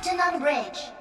Captain on bridge.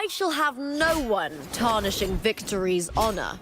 I shall have no one tarnishing Victory's honor.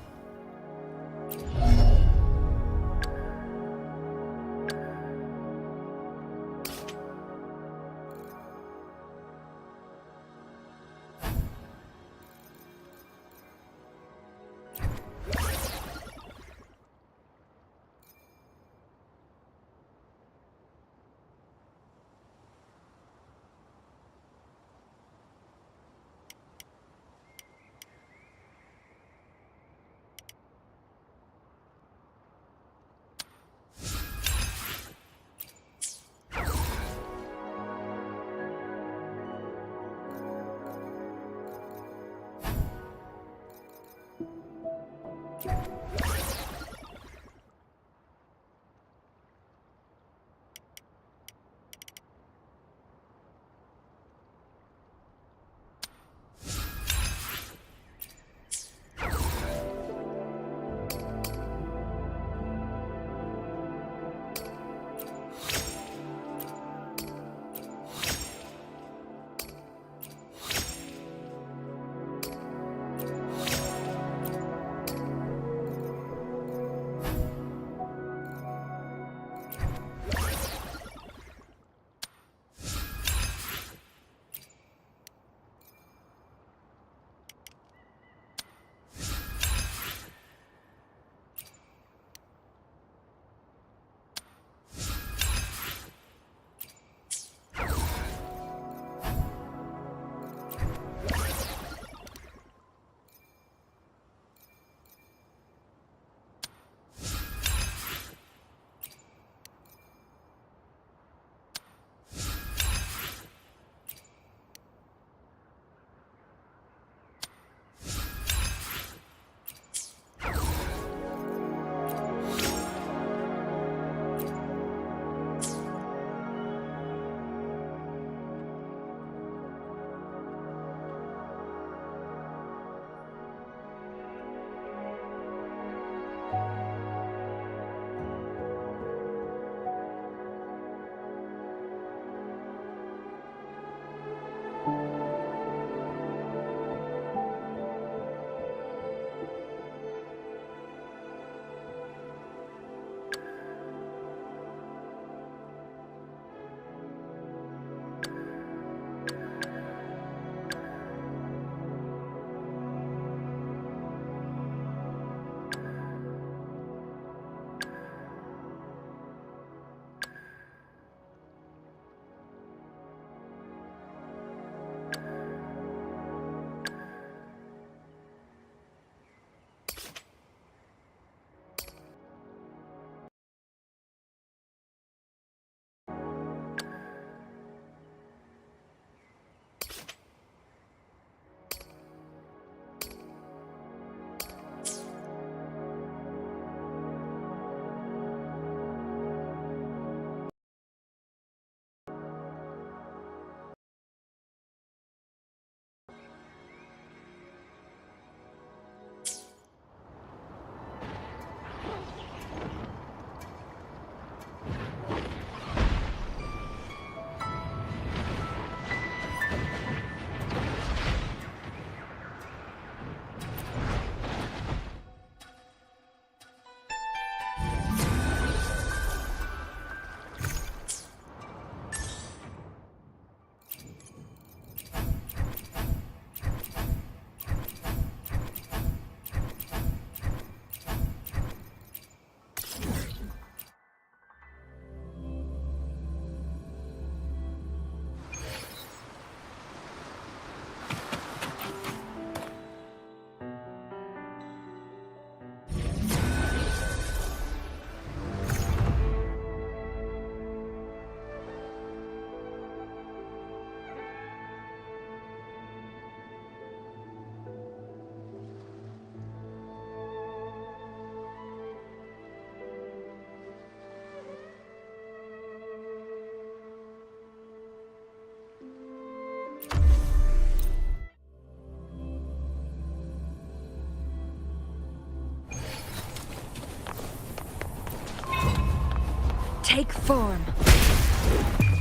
take form.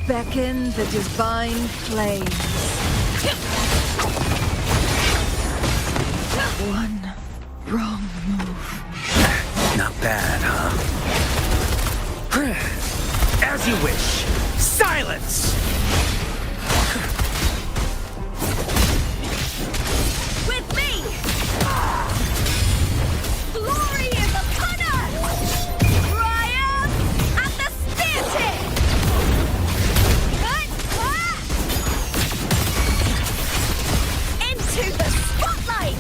Beckon the divine flames. One wrong move. Not bad, huh? As you wish. Silence! With me! Glory is upon us! Triumph at the spear tip! Into the spotlight!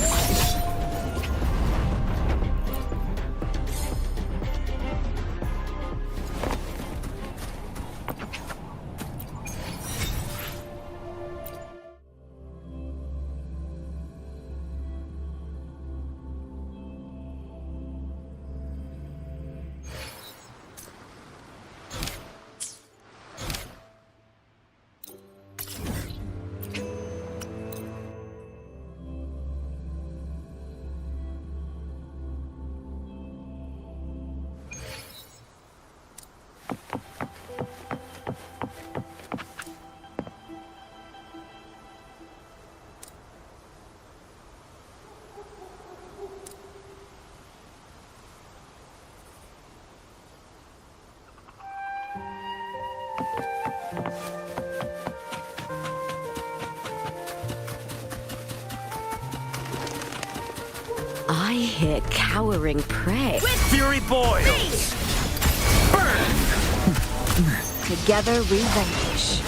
I hear cowering prey. Fury boils! Burn! Together we vanquish.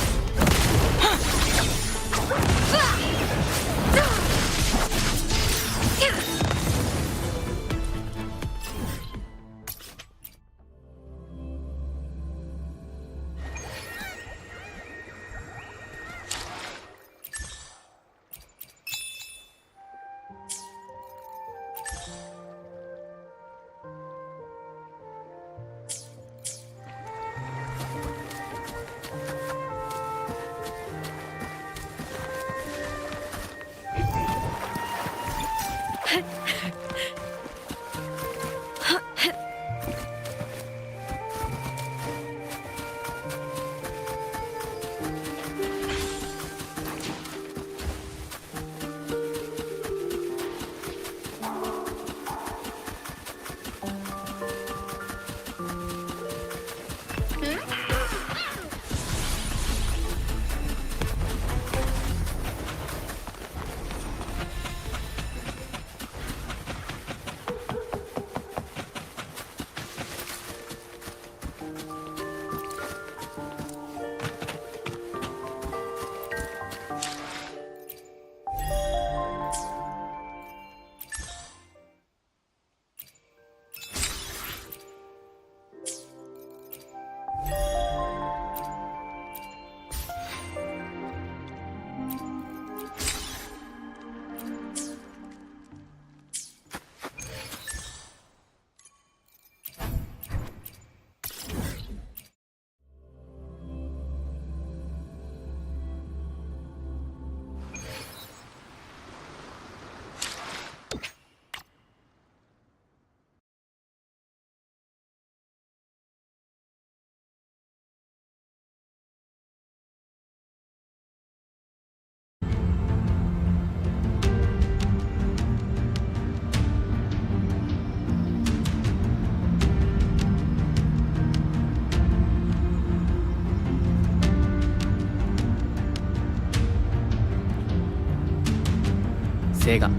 セガ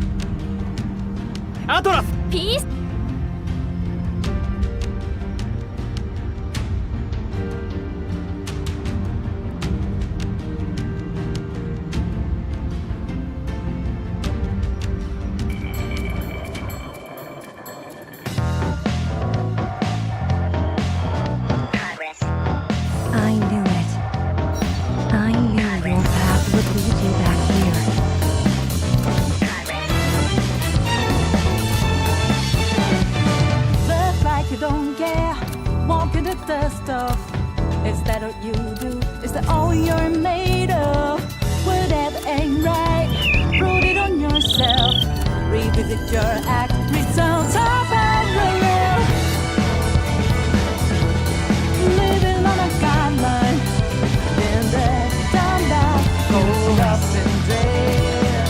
アトラスピースI knew it. I knew your path would lead you back here. Look like you don't care, walking the dust off. Is that what you do? Is that all you're made of? Whatever ain't right, prove it on yourself. Revisit your act, results are parallel. Living up and dread.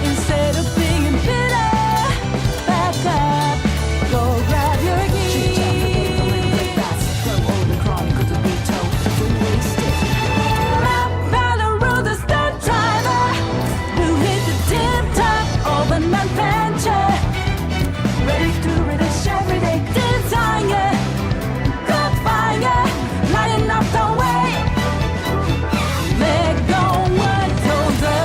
Instead of being bitter, back up, go grab your keys. Throw all the chronicles to be told, don't waste it. Map out the road, the stunt driver who hit the tip top of an adventure. Ready to relish every day, desire, good fire, lighting up the way. Let go what told us.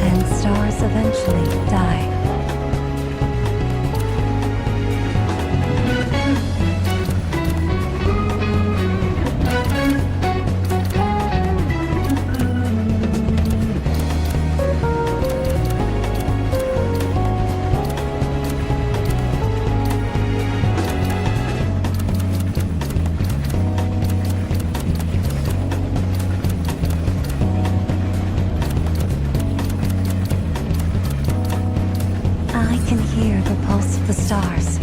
And stars eventually die. I can hear the pulse of the stars.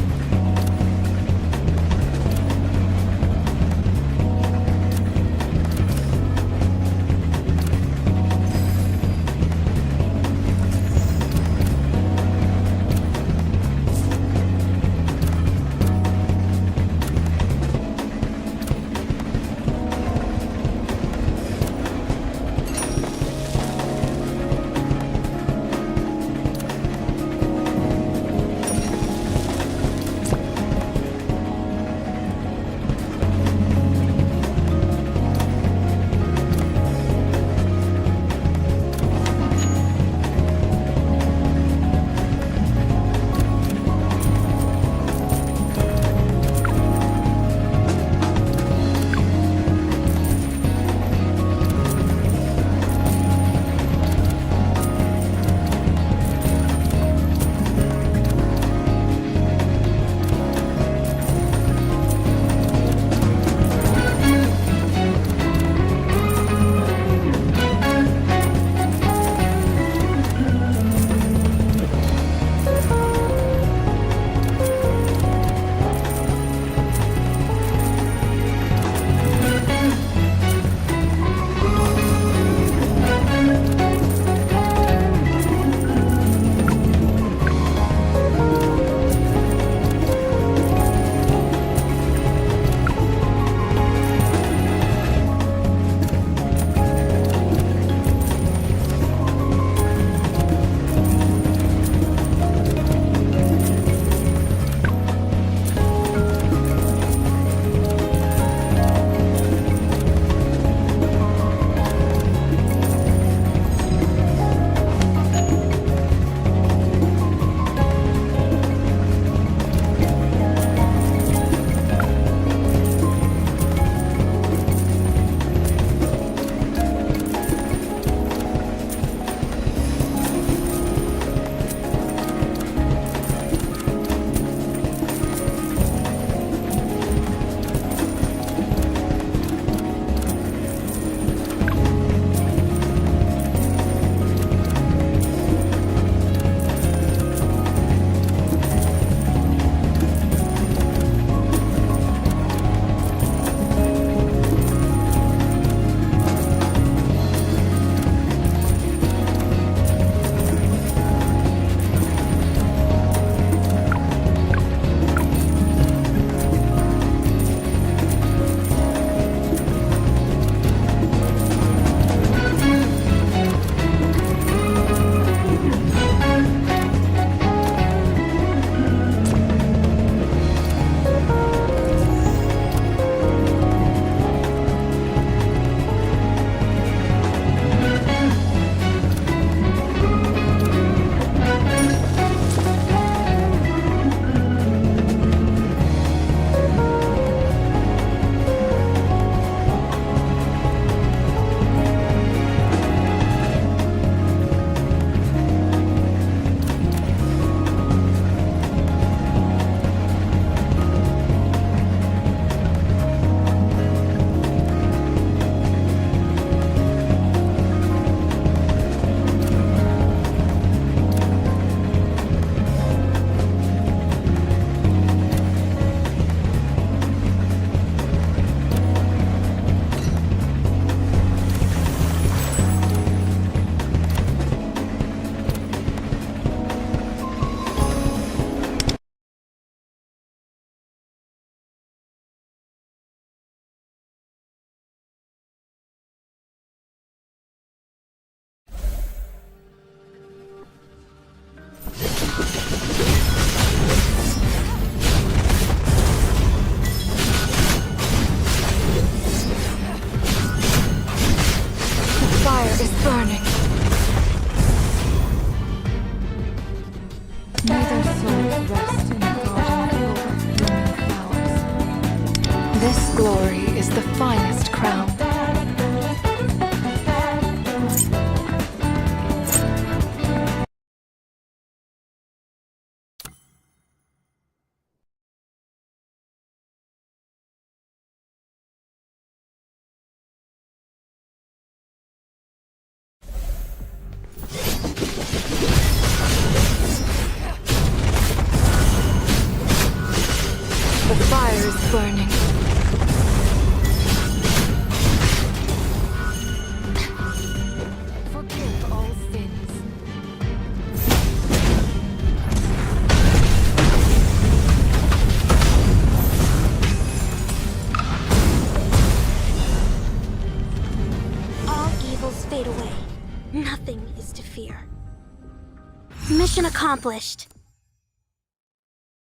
Mission accomplished.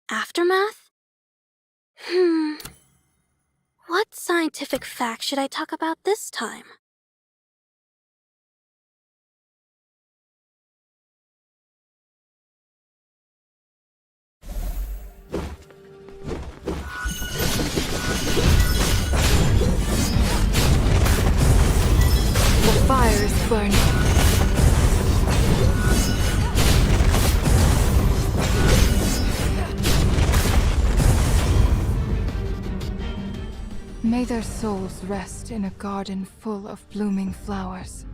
Aftermath? What scientific fact should I talk about this time? The fire is burning. May their souls rest in a garden full of blooming flowers.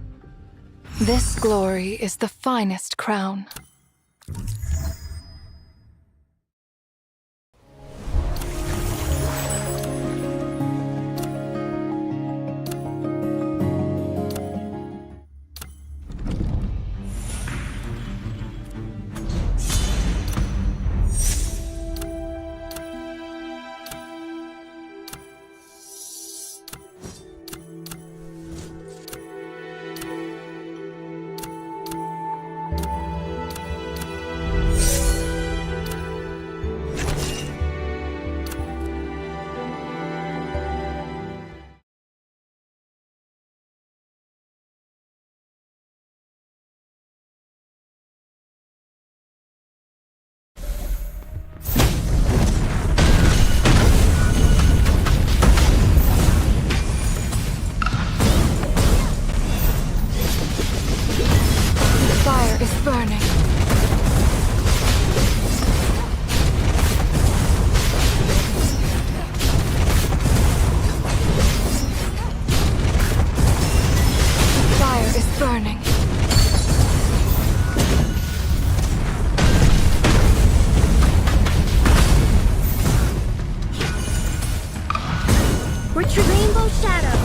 This glory is the finest crown. Burning. Fire is burning. Retreat Rainbow Shadow.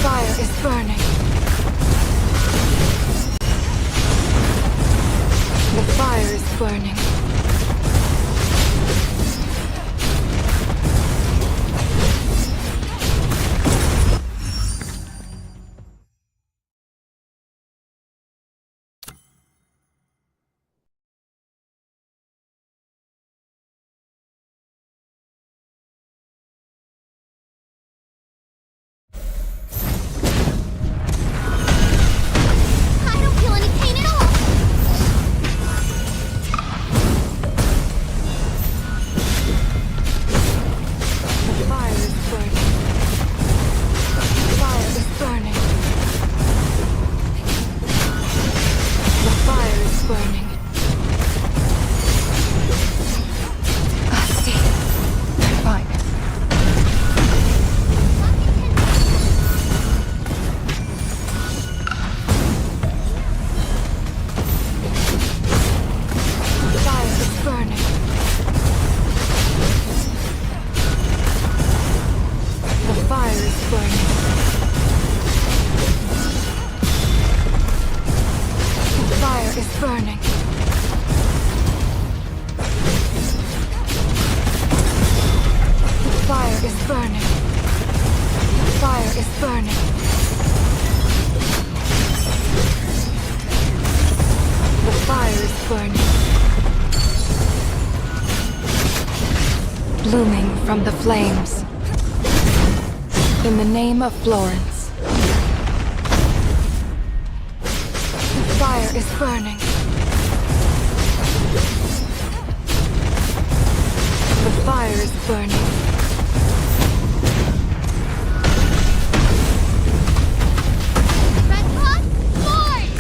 Fire is burning. The fire is burning. I don't feel any pain at all. The fire is burning. Fire is burning. The fire is burning. See. I'm fine. Fire is burning. The fire is burning. The fire is burning. The fire is burning. The fire is burning. The fire is burning. Blooming from the flames. In the name of Florence. The fire is burning. The fire is burning. Red Cross, forward!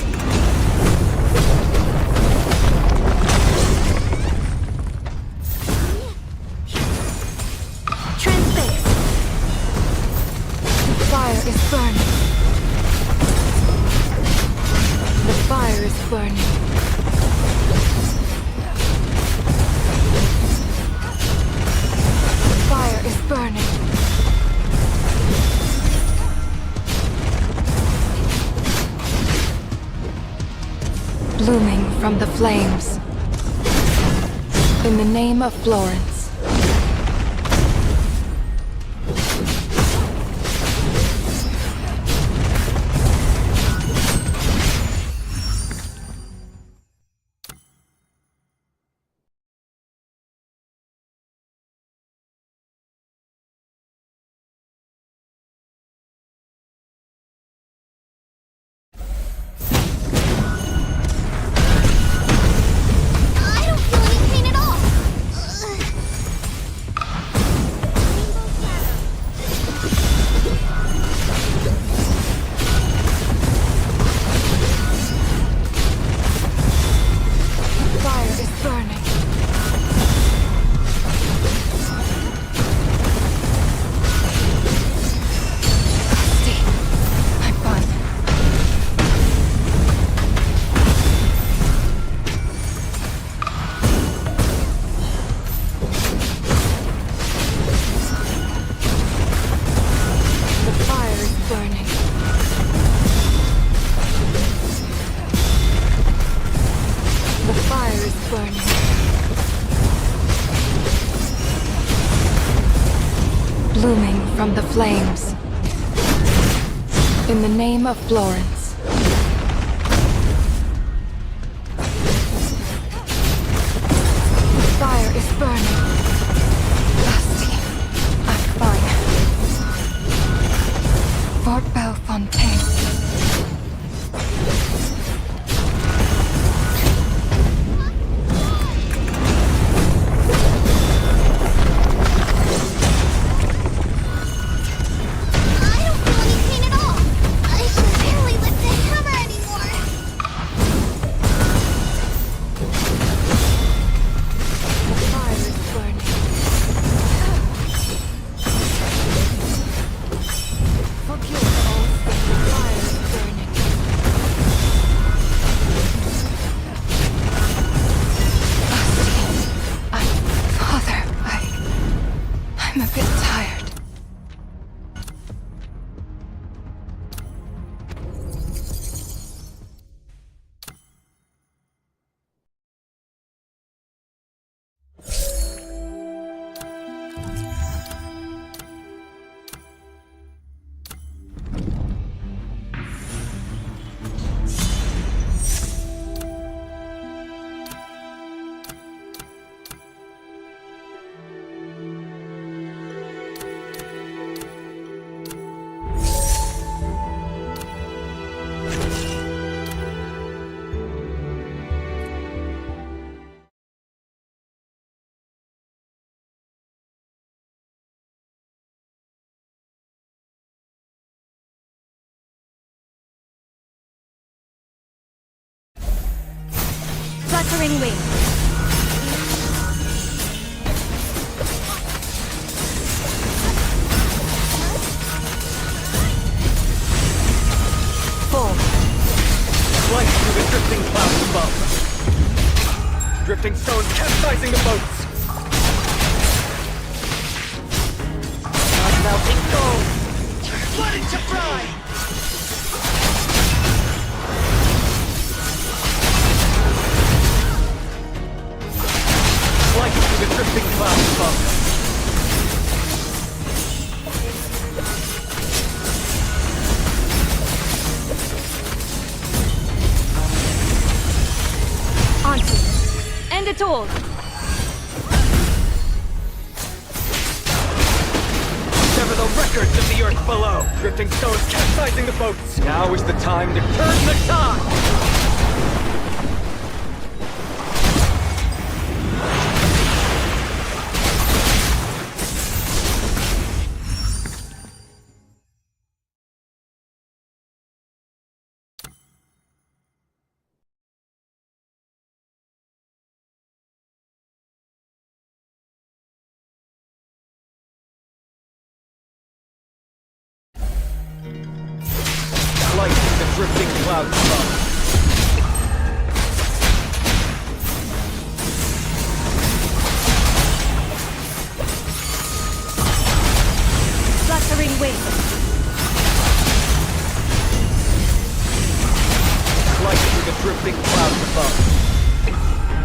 Transpace. The fire is burning. The fire is burning. The fire is burning. Blooming from the flames. In the name of Florence. burning. The fire is burning. Blooming from the flames. In the name of Florence. The fire is burning. Dusty. I'm fine. Fort Bellefontaine. I don't feel any pain at all. I can barely lift the hammer anymore. The fire is burning. For pure all sin, the fire is burning. Father, I'm a bit tired. Fluttering wings. Full. Flight through the drifting clouds above. Drifting stones capsizing the boats. Melting gold. Flooding to fry. Flight through the drifting clouds above. Onto. End it all. Sever the records of the earth below. Drifting stones capsizing the boats. Now is the time to turn the tide. Flight through the drifting clouds above. Fluttering wings. Flight through the drifting clouds above.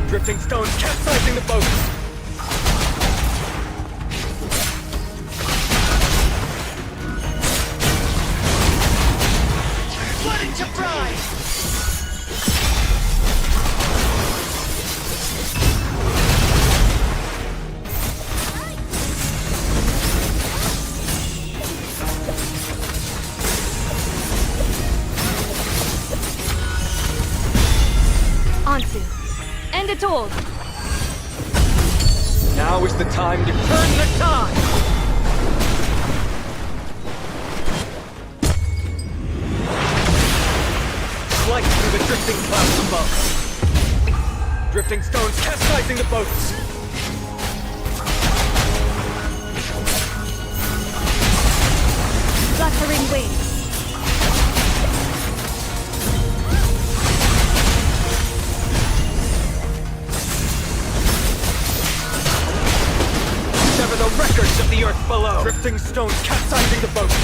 Drifting stones capsizing the boats. Flooding to fry. Onto. End it all. Now is the time to turn the tide. Flight through the drifting clouds above. Drifting stones capsizing the boats. Fluttering wings. Sever the records of the earth below. Drifting stones capsizing the boats.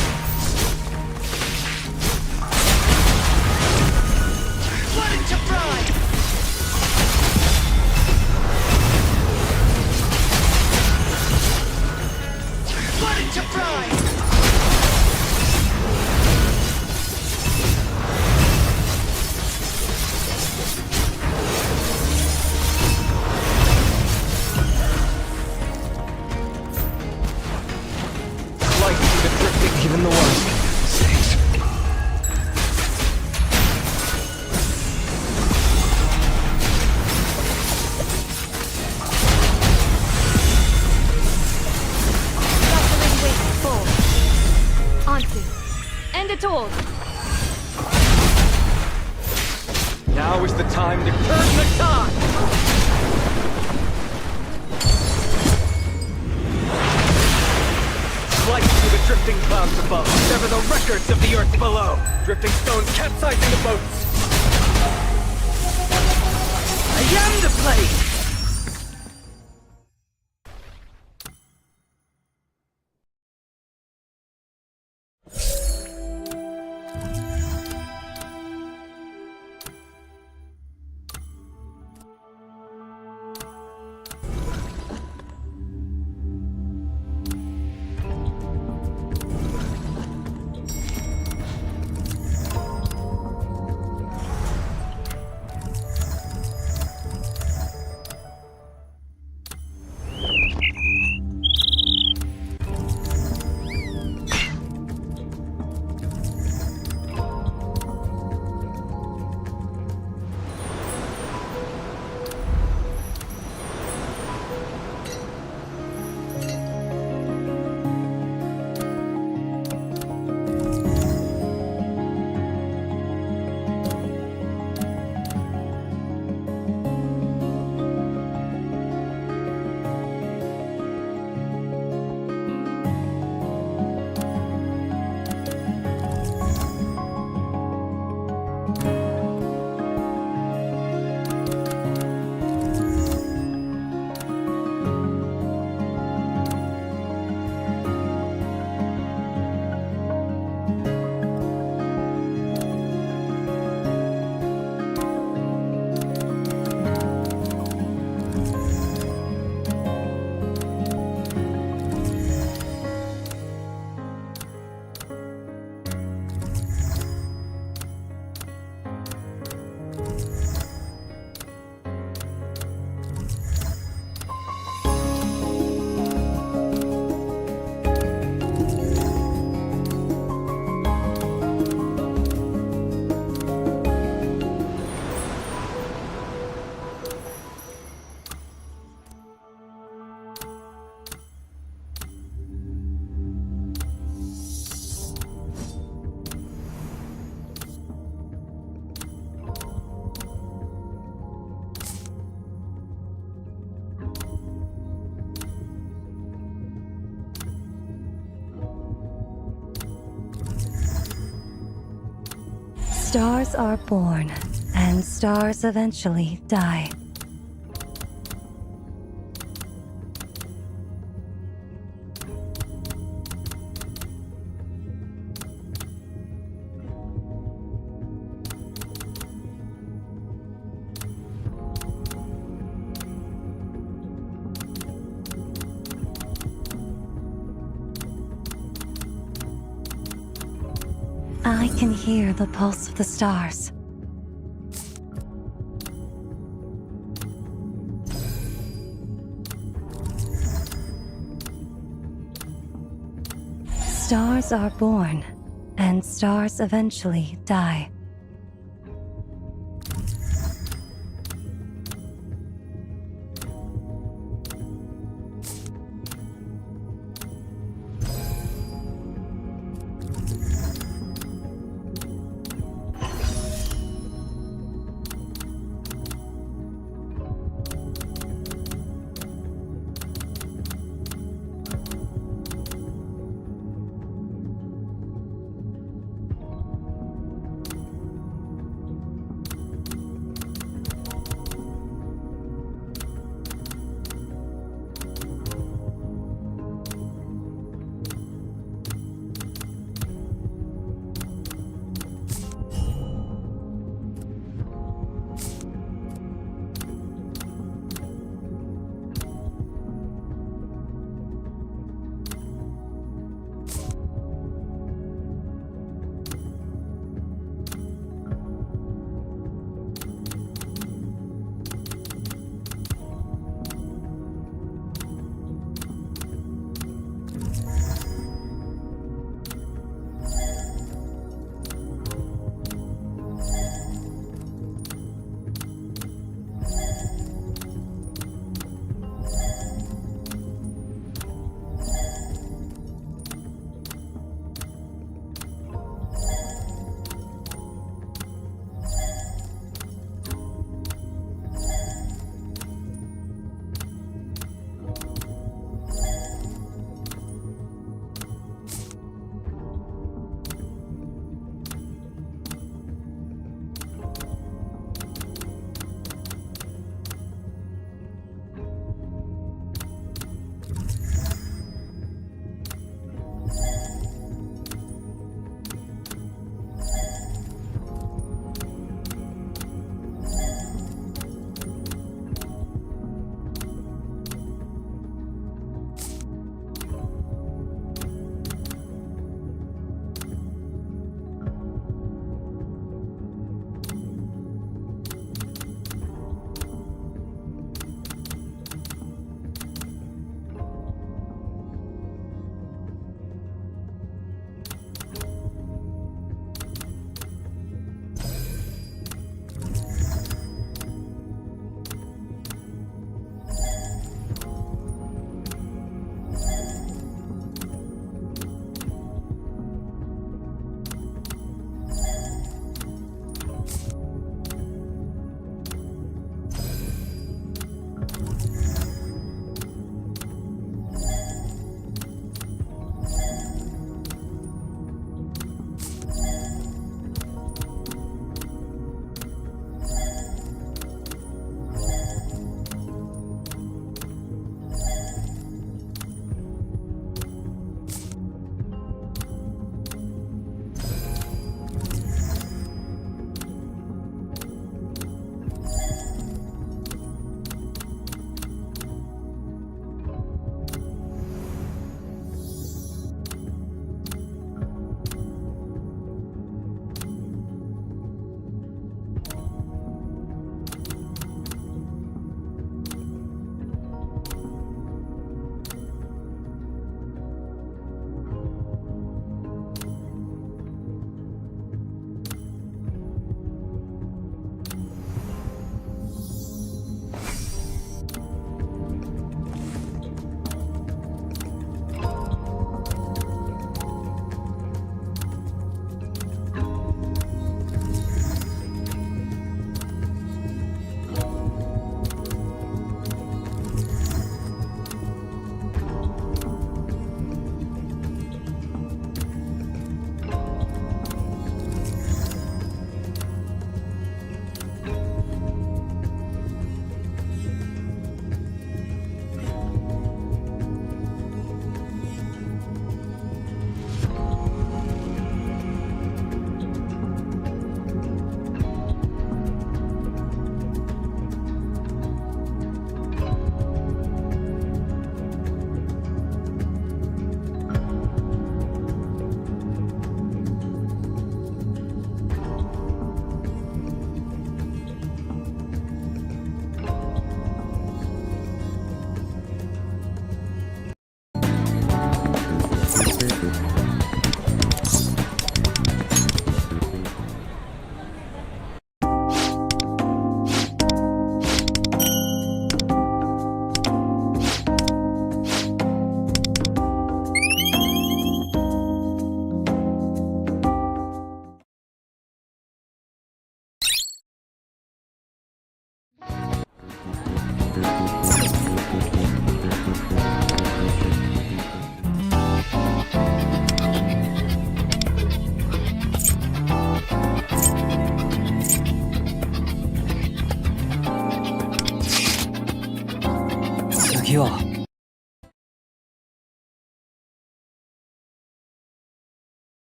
Send it all. Now is the time to turn the tide! Flight through the drifting clouds above. Sever the records of the earth below. Drifting stones capsizing the boats. I am the plague! Stars are born, and stars eventually die. I can hear the pulse of the stars. Stars are born, and stars eventually die.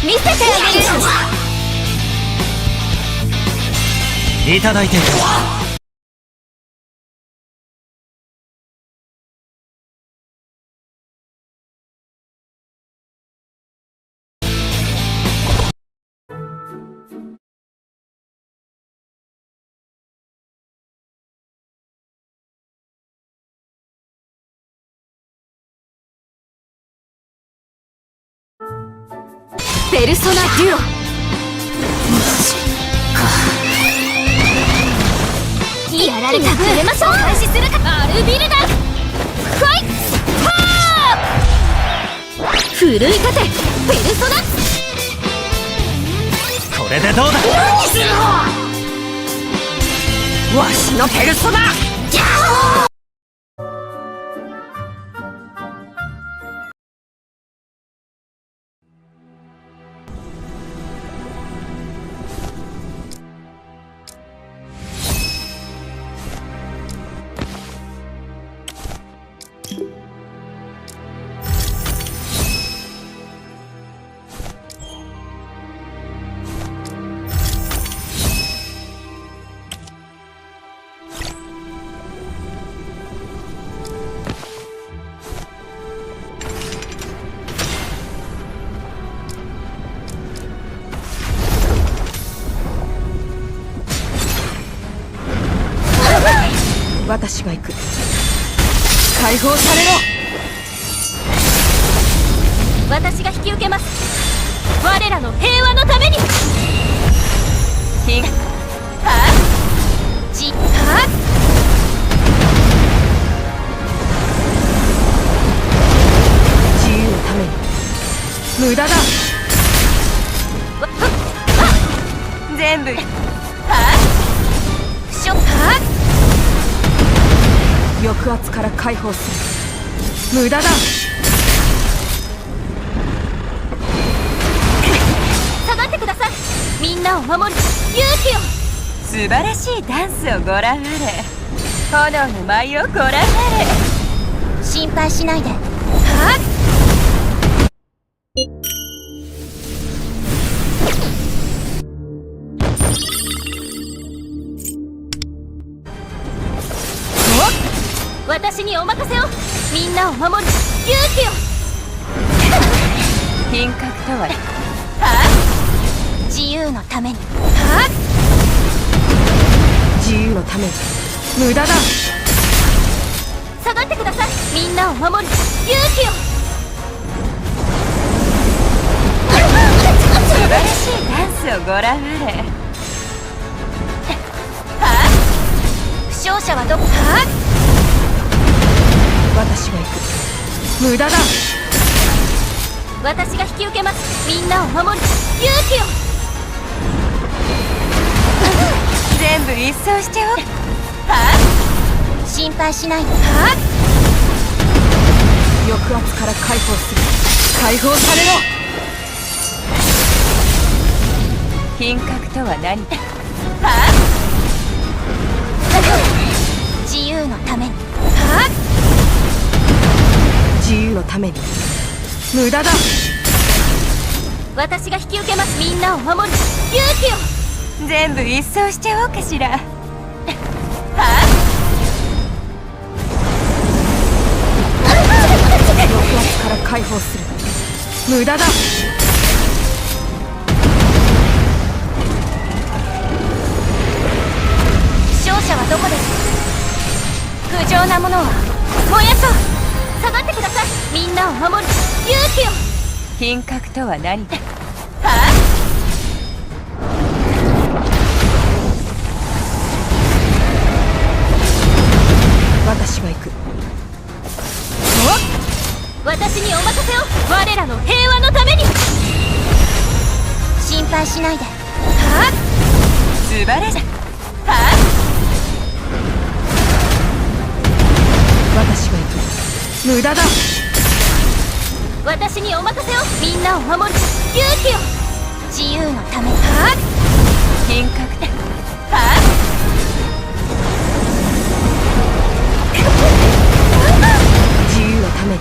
見せてあげる。いただいている。ペルソナデュオ。やられた。触れましょう。開始するか。アルビルダ。ファイト。奮い立て。ペルソナ。これでどうだ。何するの。わしのペルソナ。私が行く。解放されろ。私が引き受けます。我らの平和のために。ひはじは自由のために。無駄だ。全部はしょは抑圧から解放する。無駄だ。下がってください。みんなを守る勇気を。素晴らしいダンスをご覧あれ。炎の舞をご覧あれ。心配しないで。はっ私にお任せを。みんなを守る勇気を。品格とは自由のために。自由のために。無駄だ。下がってください。みんなを守る勇気を。素晴らしいダンスをご覧あれ。負傷者はどこ。私が行く。無駄だ。私が引き受けます。みんなを守る勇気を。全部一掃しちゃおう。心配しないで。抑圧から解放する。解放されろ。品格とは何だ。自由のために。自由のために。無駄だ。私が引き受けます。みんなを守る勇気を。全部一掃しちゃおうかしら。抑圧から解放する。無駄だ。負傷者はどこです。不浄なものは燃やそう。下がってください。みんなを守る勇気を。品格とは何だ。私が行く。私にお任せを。我らの平和のために。心配しないで。素晴らしい。私が行く。無駄だ。私にお任せを。みんなを守る勇気を。自由のために。品格だ。自由のために。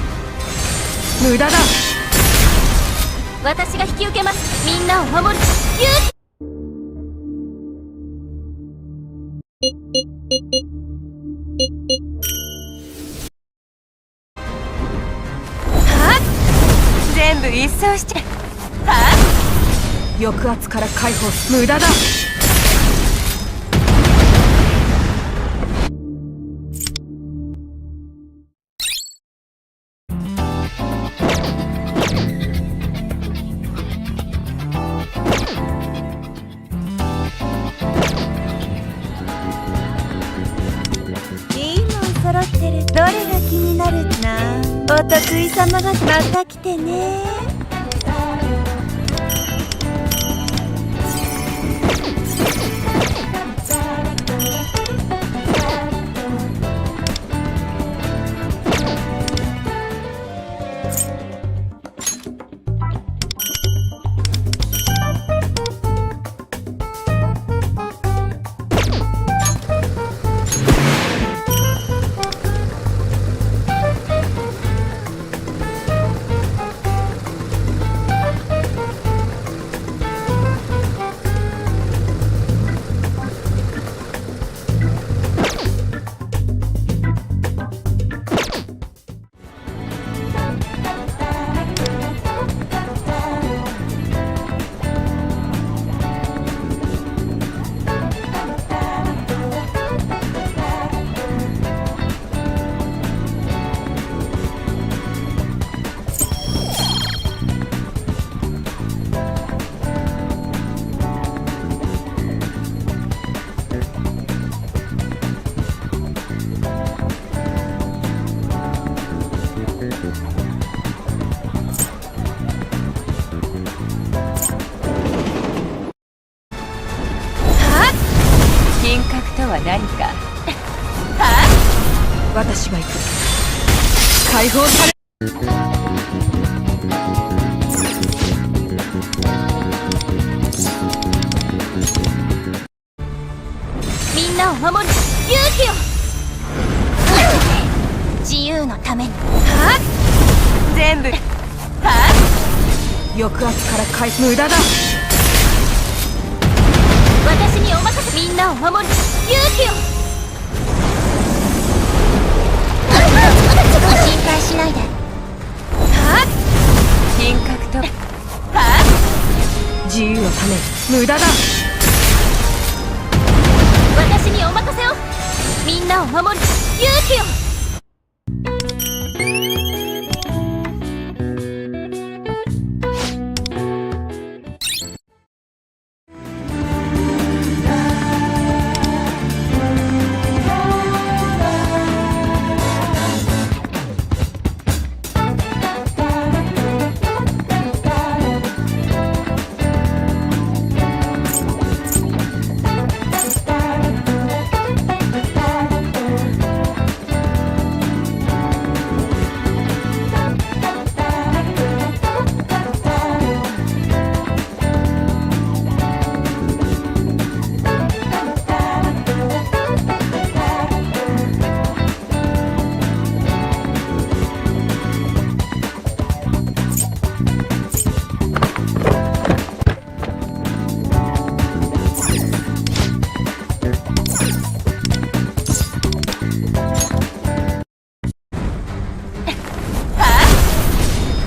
無駄だ。私が引きき受けます。みんなを守る勇気。はっ、全部一掃しちゃはっ、抑圧から解放す。無駄だ。いいもん揃ってる。どれが気になるな。お得意様がまた来てね。品格とは何か。はっ、私が行く。解放され。みんなを守る勇気を。自由のために。はっ、全部。はっ、抑圧から解放。無駄だ。私にお任せ。みんなを守る勇気を。心配しないで。はっ、品格と。はっ、自由のために。無駄だ。私にお任せを。みんなを守る勇気を。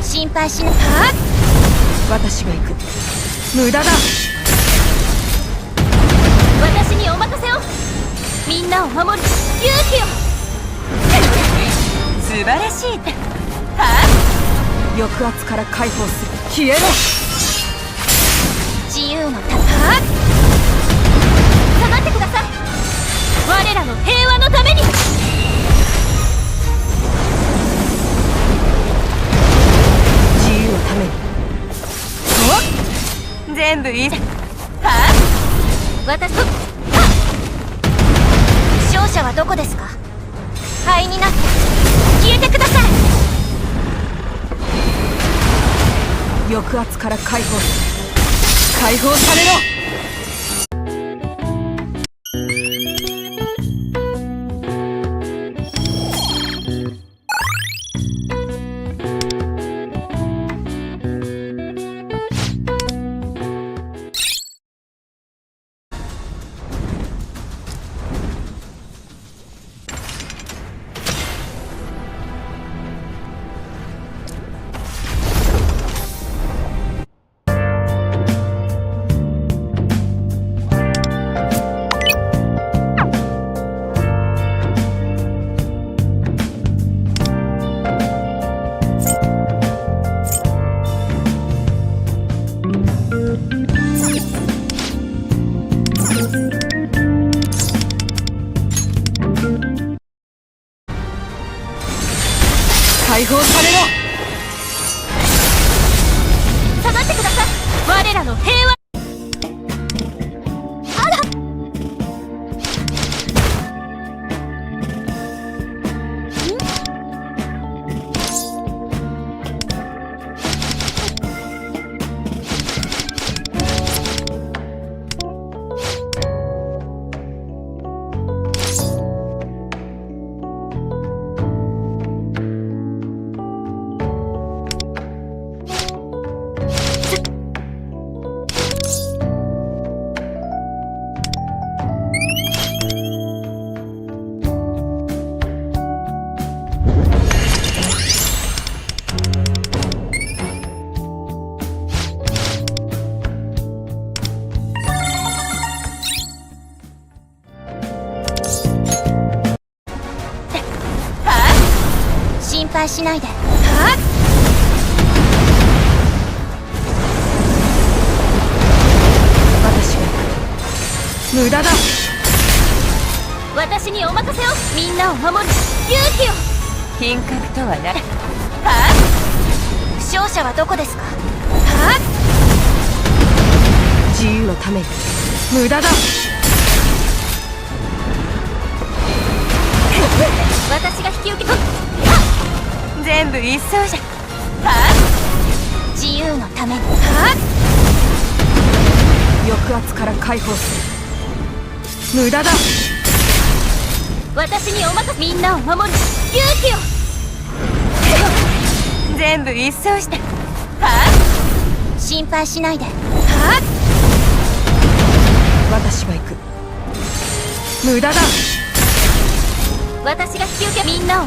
心配しな。はっ、私が行く。無駄だ。私にお任せを。みんなを守る勇気を。素晴らしい。はっ、抑圧から解放する。消えろ。自由のため。はっ、下がってください。我らの平和のために。自由のために。全部いい。はっ、私。はっ、勝者はどこですか。灰になって消えてください。抑圧から解放する。解放されろ。解放されろ。下がってください。我らの平和。心配しないで。私は無駄だ。私にお任せを。みんなを守る勇気を。品格とはな。負傷者はどこですか。自由のために無駄だ。私が引き受け。全部一掃じゃ。自由のために。抑圧から解放する。無駄だ。私にお任せ。みんなを守る勇気を。全部一掃した。心配しないで。私は行く。無駄だ。私が引き受け。みんなを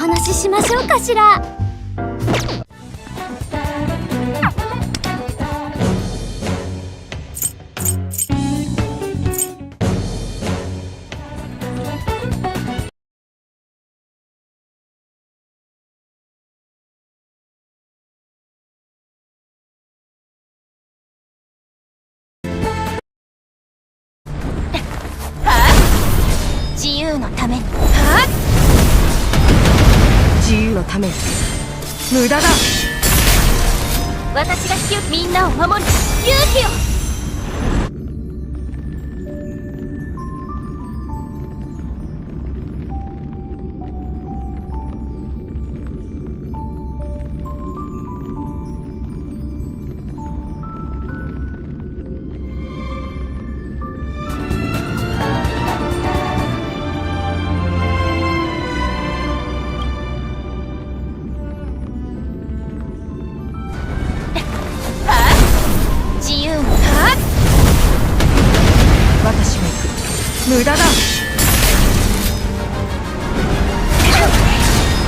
話ししましょうかしら。自由のために。自由のために無駄だ。私が引きみんなを守る勇気を。自由の私は行く。無駄だ。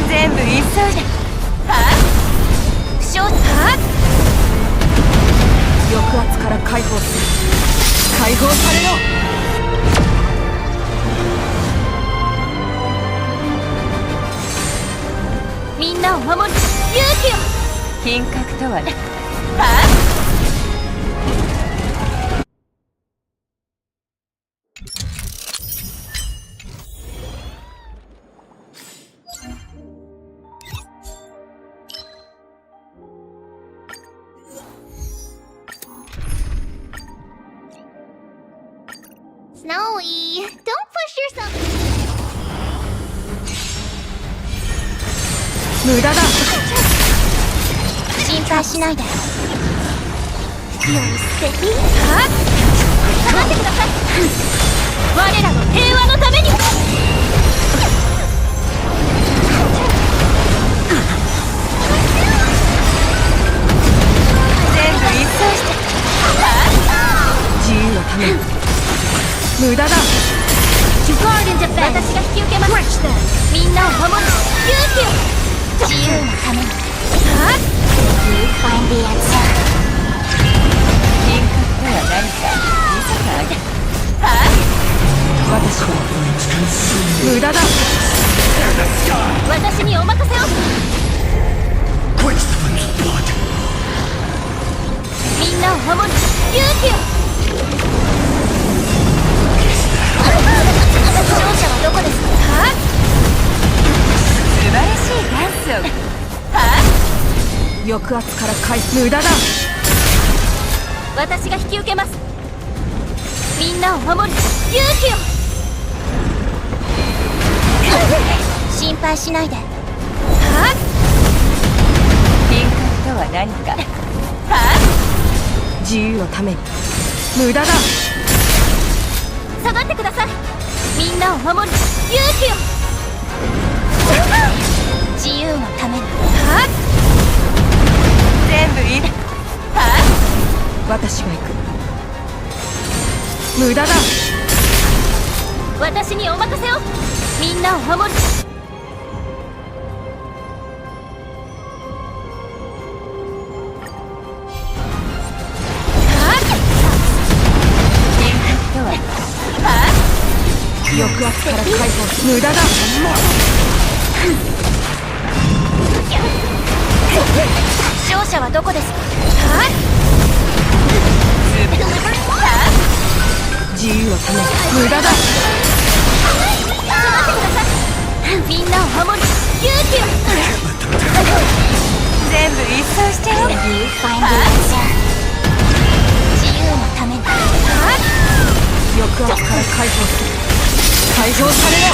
全部一掃して。不祥事。抑圧から解放する。解放されろ。みんなを守る勇気を。品格とはね。Snowy, don't push yourself. 無駄だ。心配しないで。You're sticky. 下がってください。我らの平和のために。全部一掃して。自由のために無駄だ。私が引き受けます。みんなを守る勇気を。自由のために。You find the answer. 品格とは何か見せてあげ。私は無駄だ。私にお任せを。みんなを守る勇気を。勝者はどこですか。素晴らしいダンスを。抑圧から解放。無駄だ。私が引き受けます。みんなを守る勇気を。心配しないで。品格とは何か。自由のために無駄だ。下がってください。みんなを守る勇気を。自由のために。全部いい。私が行く。無駄だ。私にお任せを。みんなを守る。抑圧から解放する。無駄だ。勝者はどこですか。自由のため無駄だ。みんなを守る勇気を。全部一掃してよ。 You find the answer. 自由のために。抑圧から解放する。解放されろ。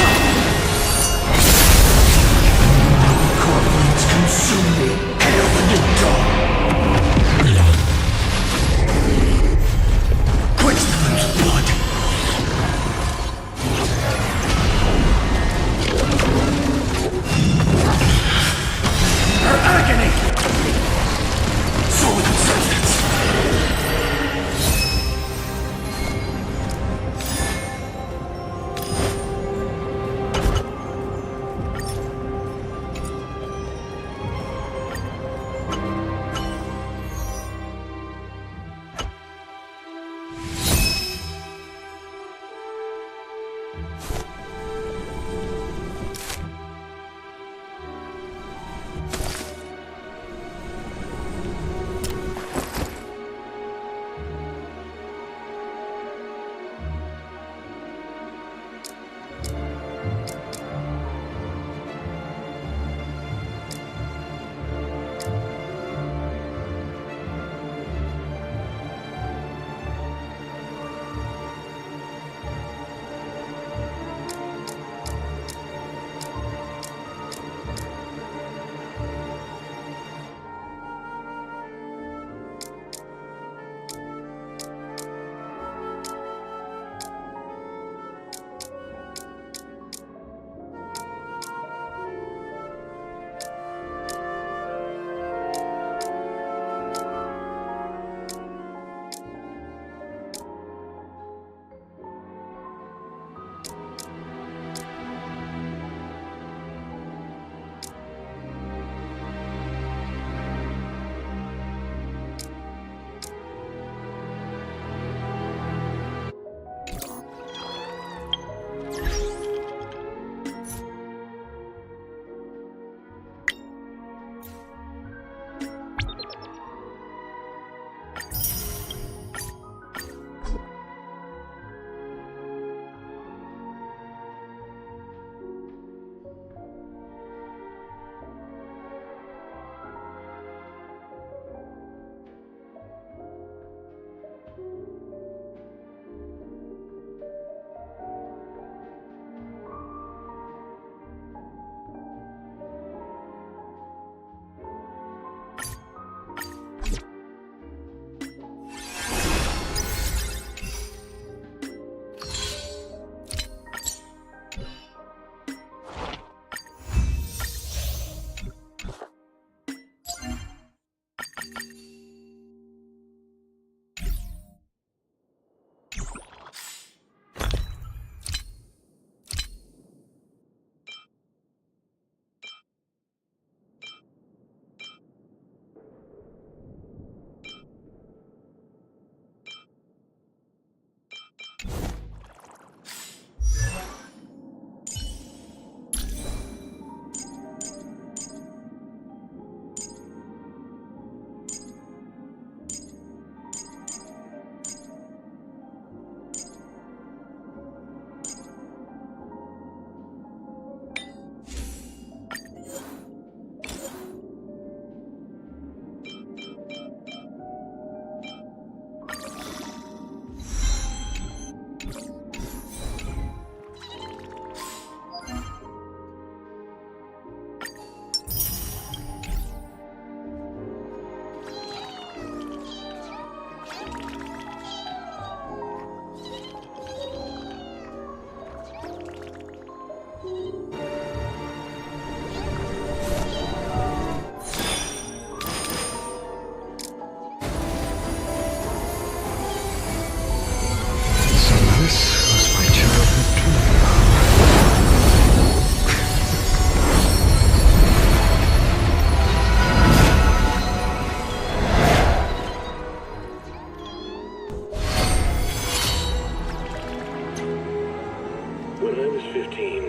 When I was 15,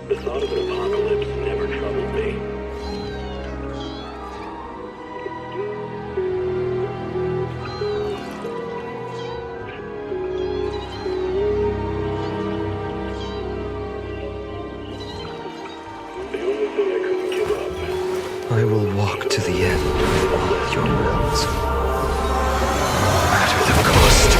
the thought of an apocalypse never troubled me. The only thing I couldn't give up. I will walk to the end of all your worlds. No matter the cost.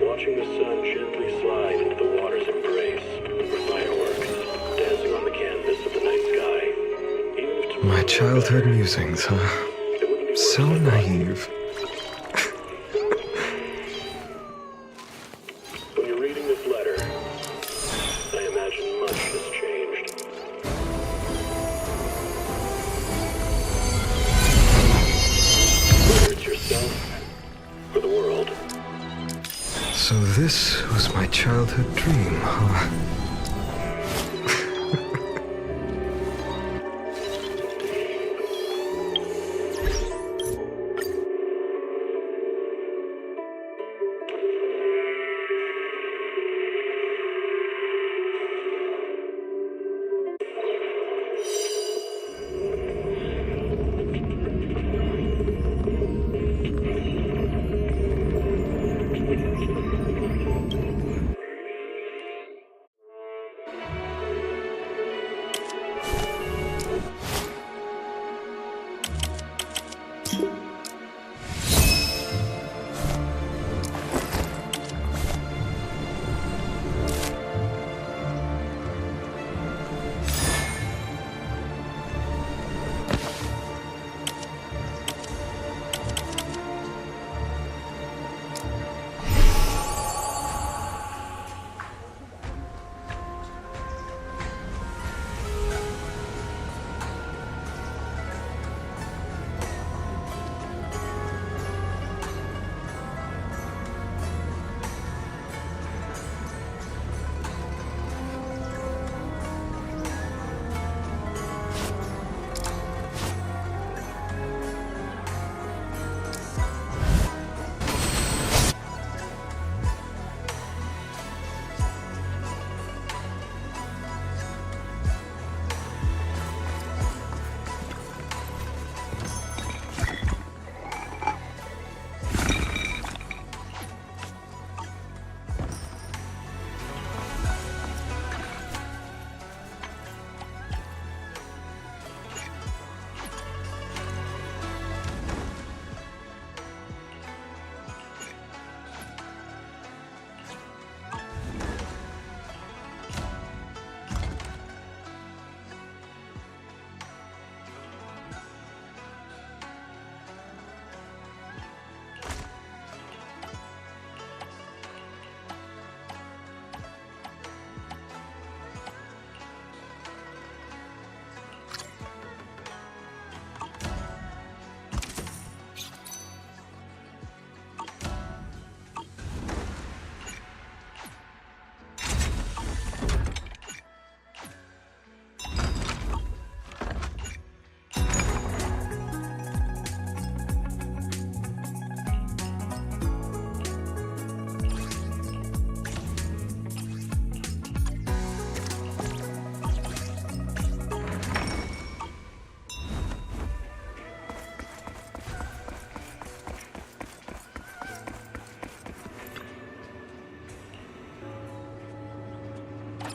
Watching the sun gently slide into the water's embrace, or fireworks dancing on the canvas of the night sky. Even if tomorrow My childhood musings, huh? it wouldn't be So worse than naive. When you're reading this letter, I imagine much has changed. Whether it's yourself or the world. So this was my childhood dream, huh?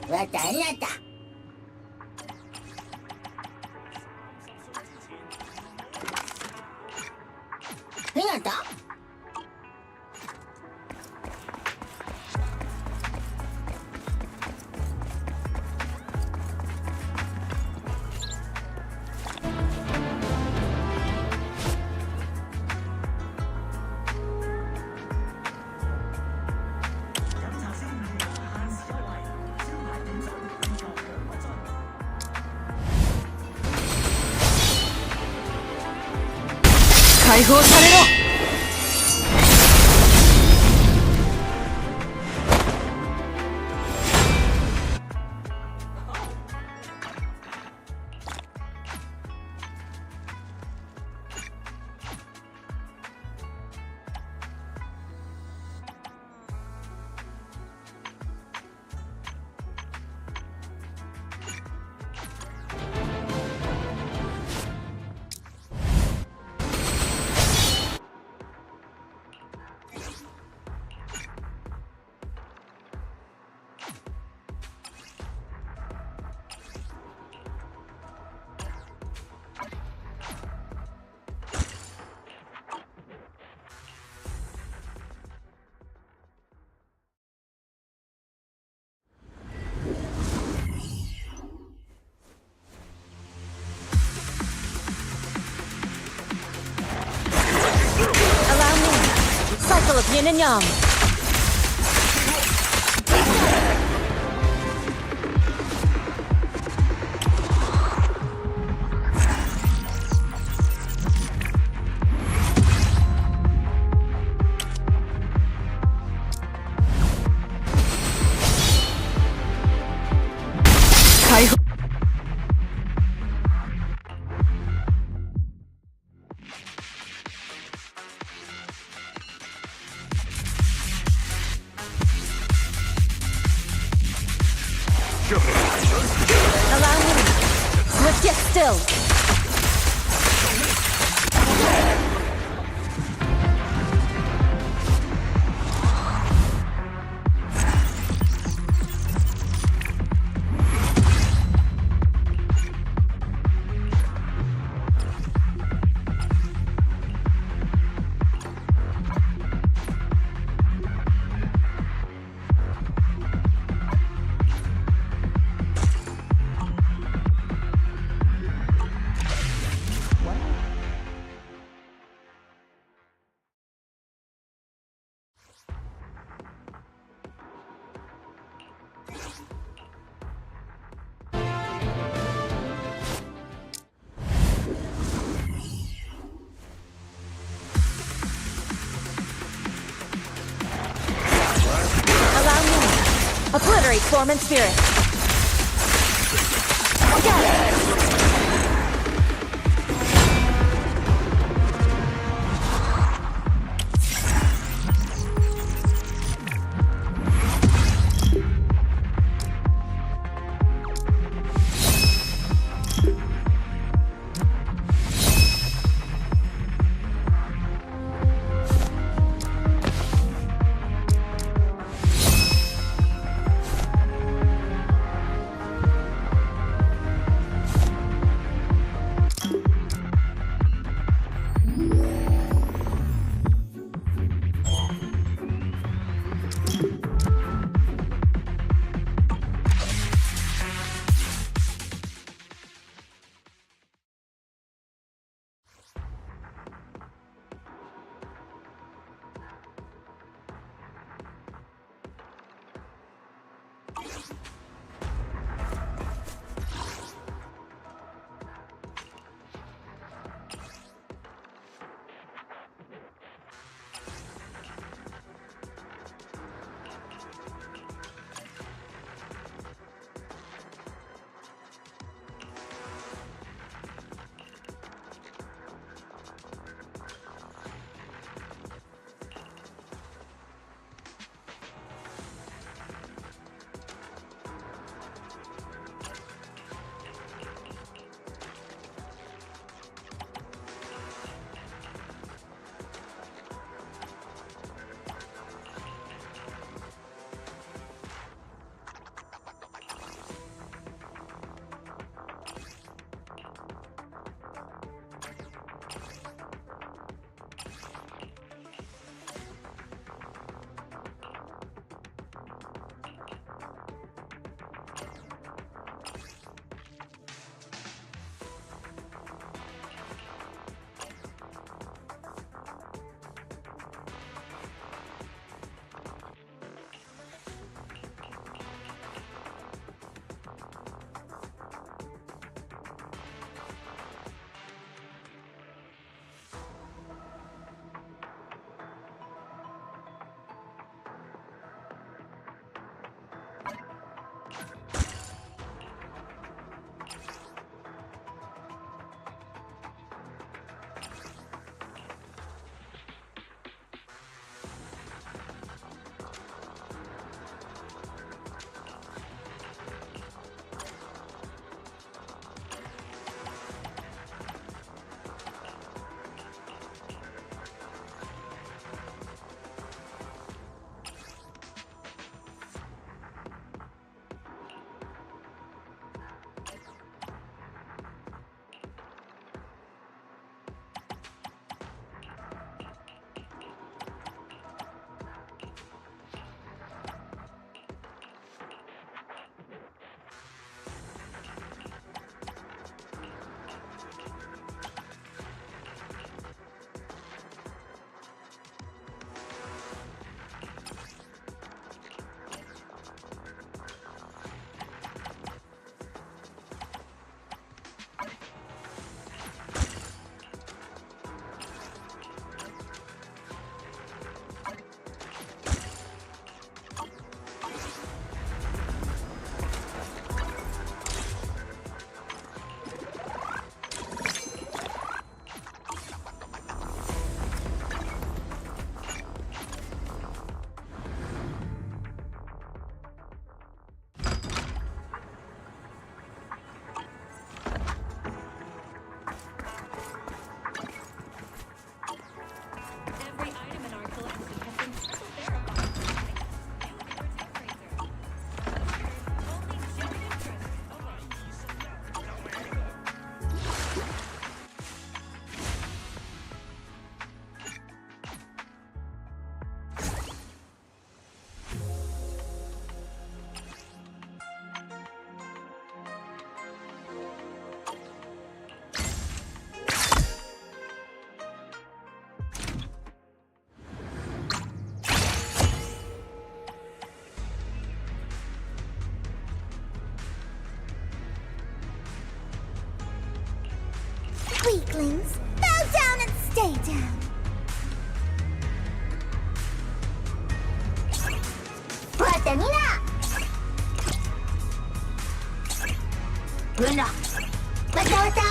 わかんなった。ひなた解放されろ。Cycle of yin and yang. Allow me. Swift yet still. Obliterate form and spirit. Got it! weaklings. Bow down and stay down. Guatemala! Luna! Wata wata!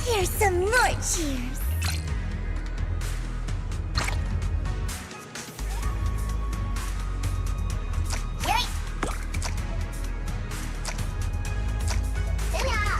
Here's some more cheers. Yay! Dinner!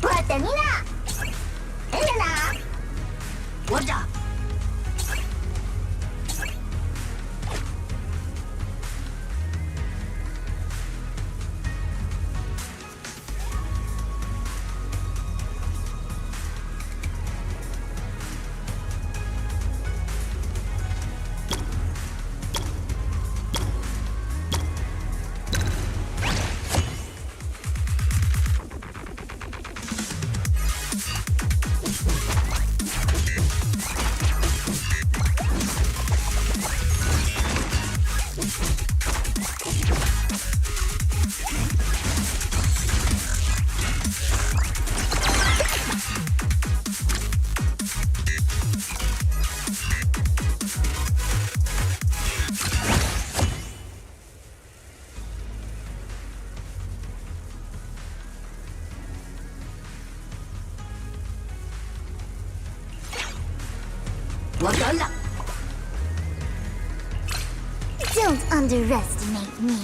Guatemala! Dinner! What's up? Wagala! Don't underestimate me.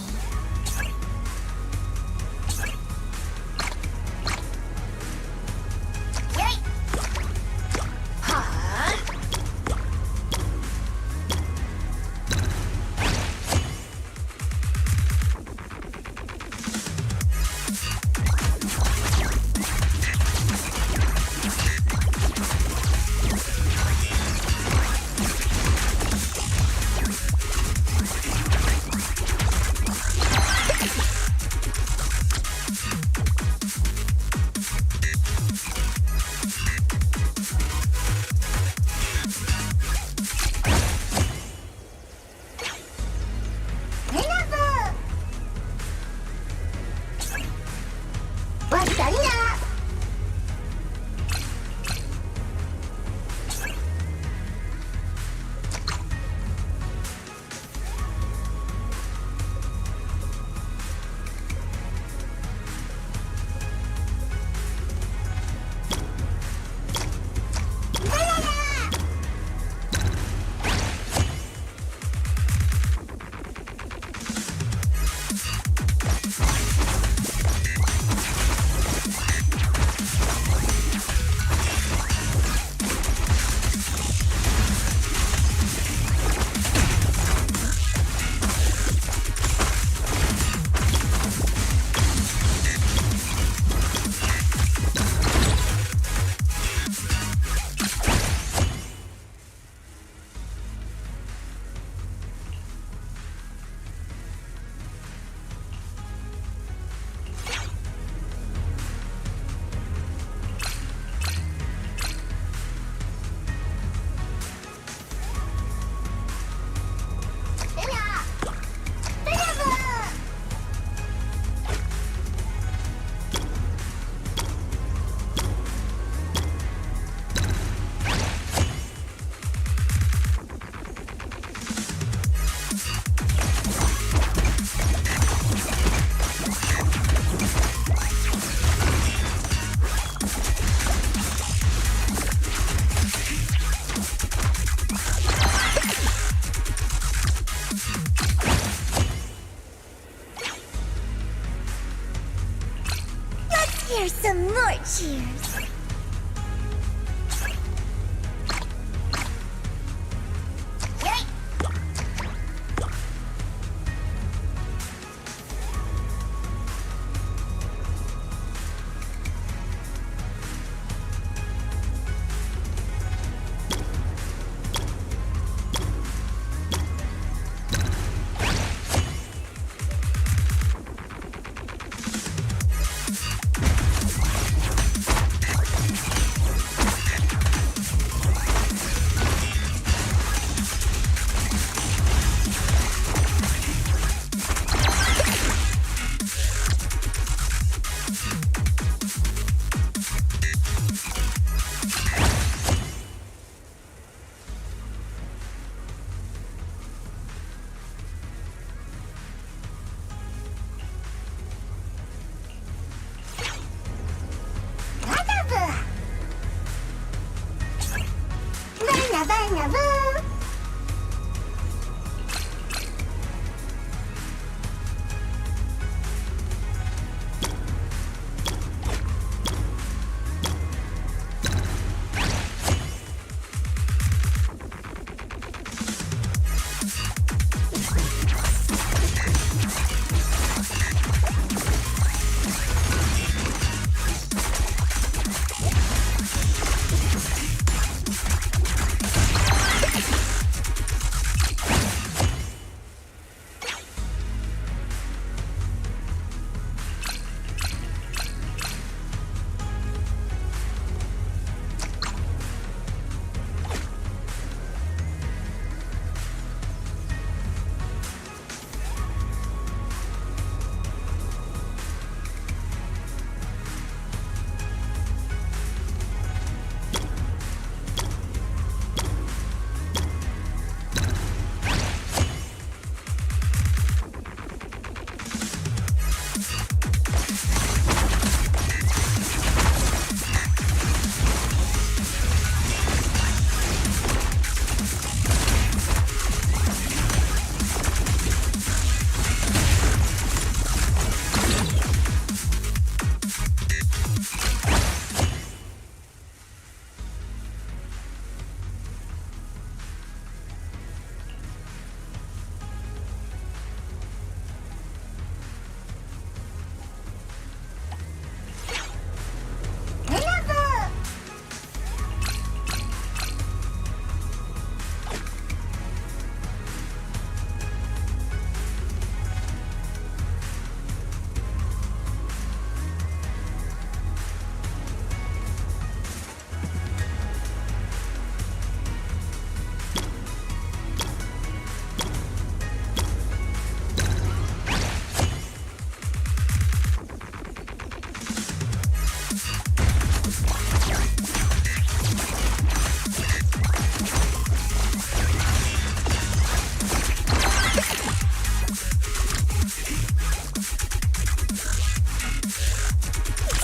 Yay! Ha! Cheers.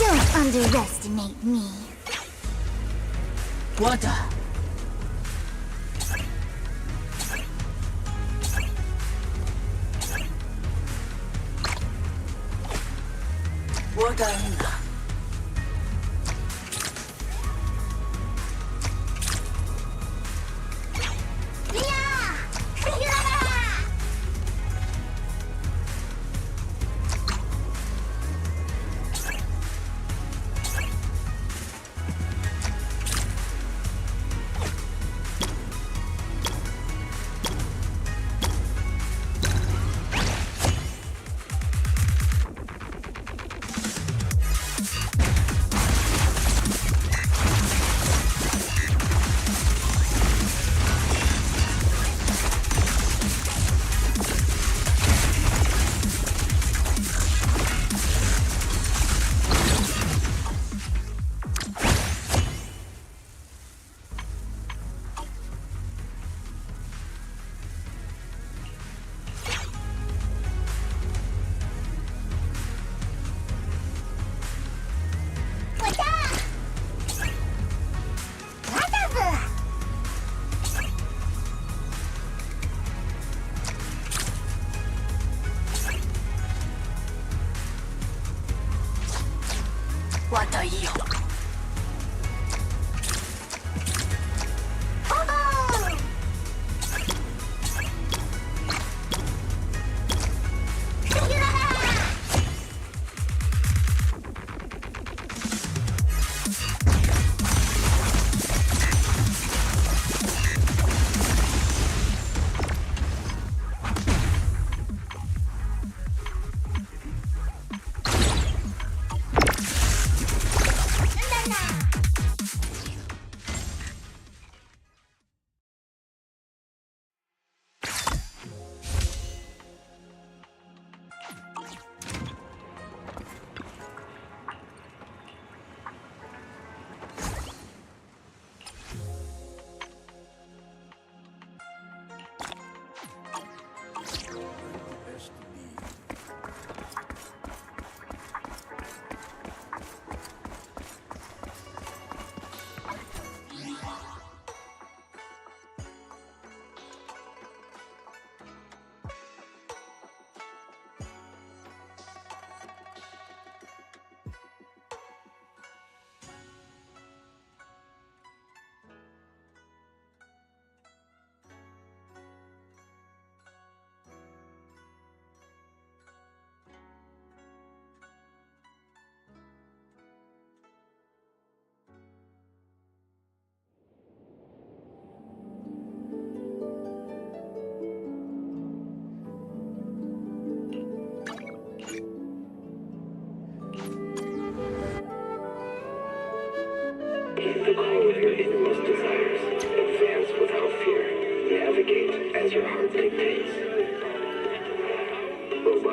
Don't underestimate me. Water. Water.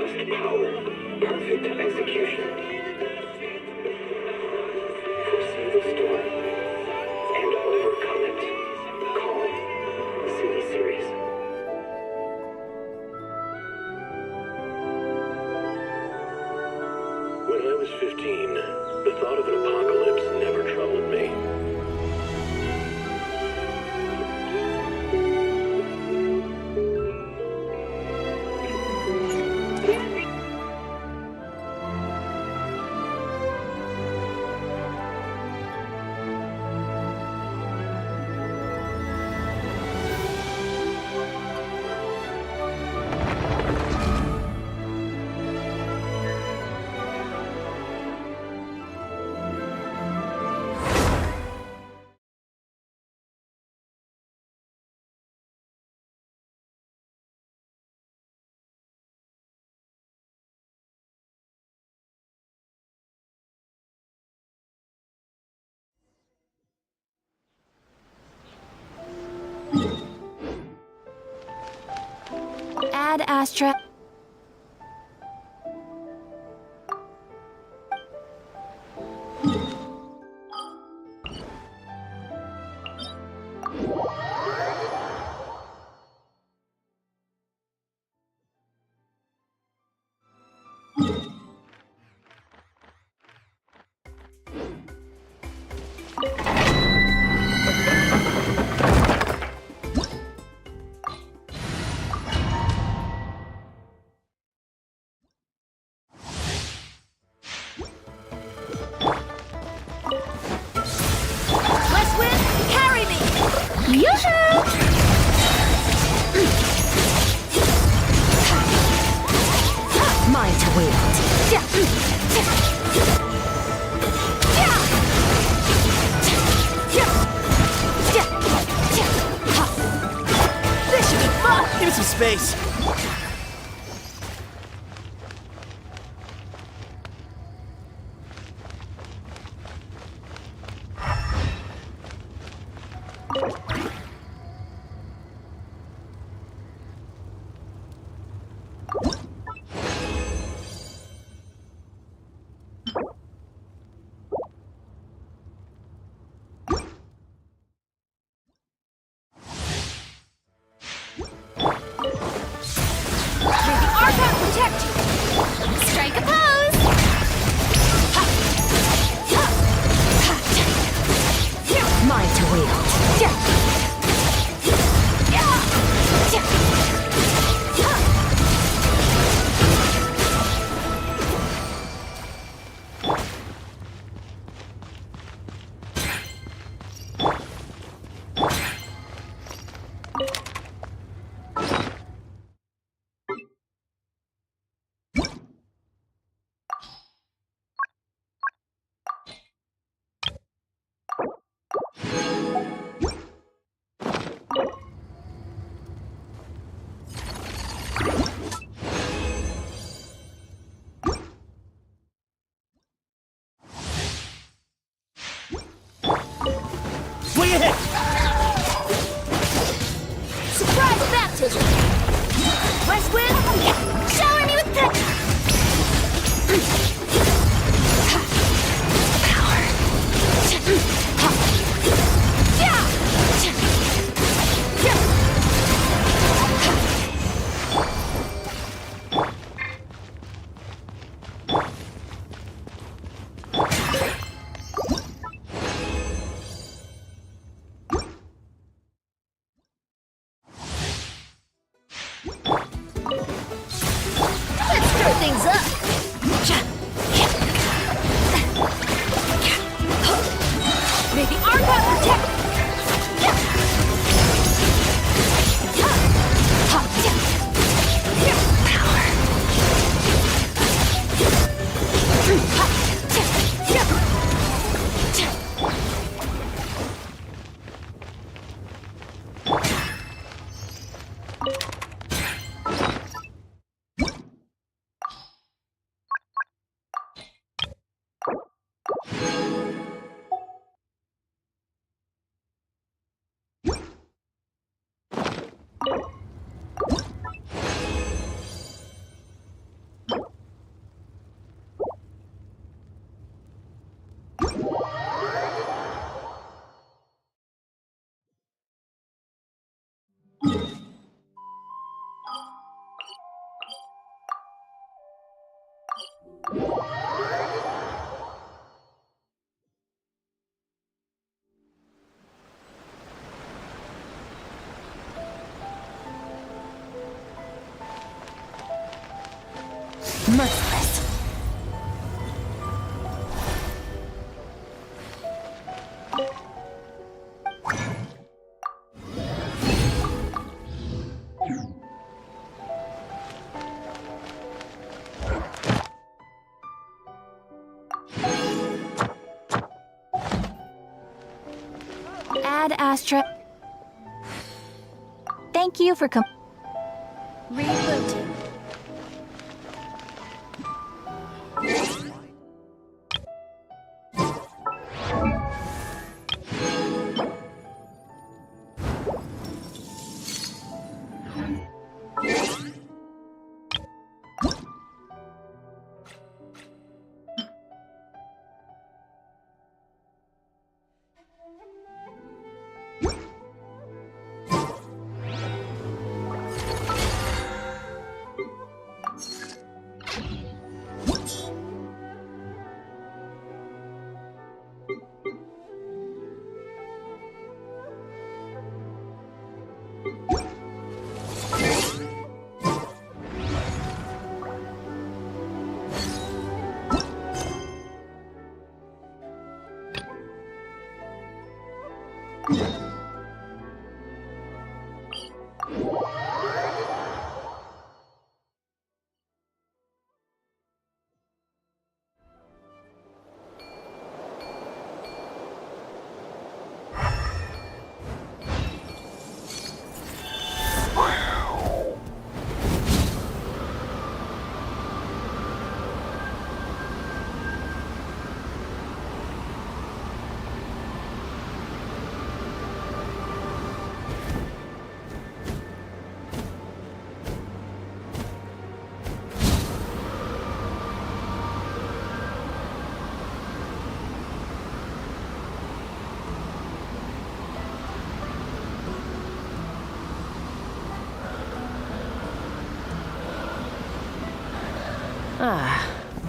Just power. Perfect execution. Foresee the storm and overcome it. Calm. CD series. When I was 15, the thought of an apocalypse never troubled me. Ad Astra. Mine to wield. This should be fun! Give me some space. Strike a pose! Mine to wield. Swing ahead! Surprise baptism! West Wind, shower me with Let's stir things up! May the Argon protect! Merciless. Ad Astra. Thank you for rebooting.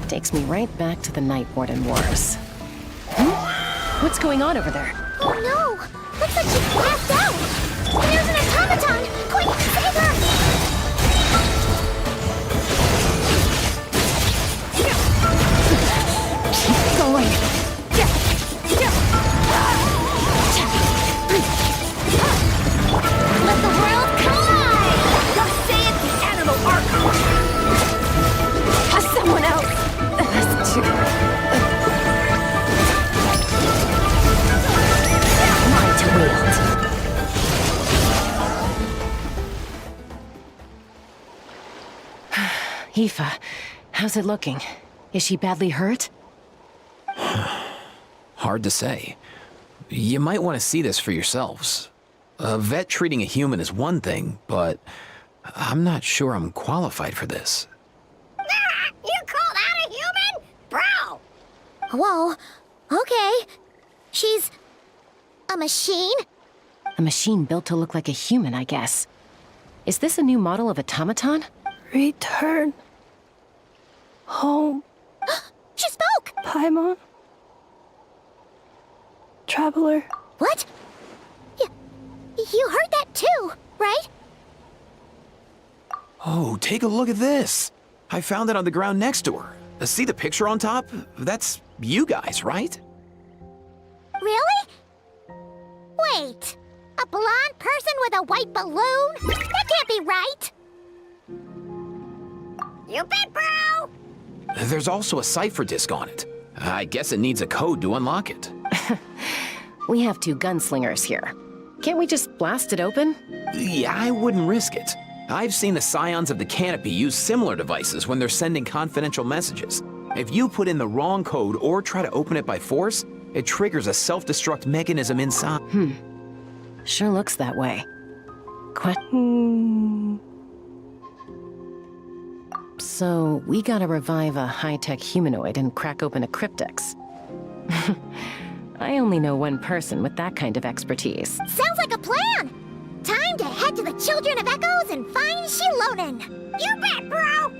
Takes me right back to the Night Warden Wars. What's going on over there? Oh no! Looks like she's passed out! There's an automaton! Quick, save her! Going. Let the world collide! Thus saith the animal archon! Has someone else? That's too... Mine to wield. Aoife, how's it looking? Is she badly hurt? Hard to say. You might want to see this for yourselves. A vet treating a human is one thing, but I'm not sure I'm qualified for this. You call that a human? Bro! Whoa, okay. She's... a machine? A machine built to look like a human, I guess. Is this a new model of automaton? Return home, She spoke! Paimon. Traveler. What? You heard that too, right? Oh, take a look at this. I found it on the ground next to her. See the picture on top? That's you guys, right? Really? Wait, a blonde person with a white balloon? That can't be right! You bet, bro! There's also a cipher disk on it. I guess it needs a code to unlock it. We have two gunslingers here. Can't we just blast it open? Yeah, I wouldn't risk it. I've seen the Scions of the Canopy use similar devices when they're sending confidential messages. If you put in the wrong code or try to open it by force, it triggers a self-destruct mechanism inside. Sure looks that way. So, we gotta revive a high-tech humanoid and crack open a cryptex. I only know one person with that kind of expertise. Sounds like a plan! Time to head to the Children of Echoes and find Shilonen! You bet, bro!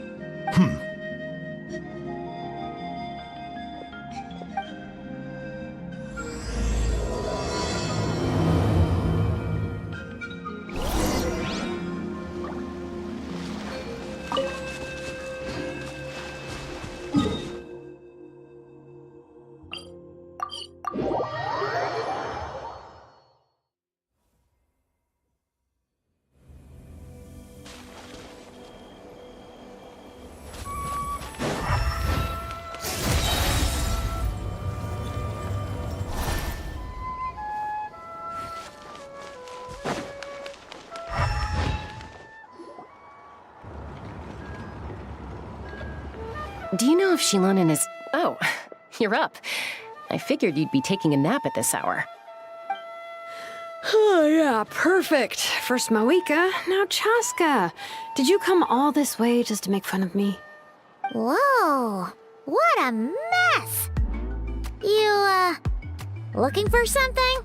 Do you know if Shilonen is... Oh, you're up. I figured you'd be taking a nap at this hour. Oh, yeah, perfect. First Moika, now Chaska. Did you come all this way just to make fun of me? Whoa, what a mess! You, looking for something?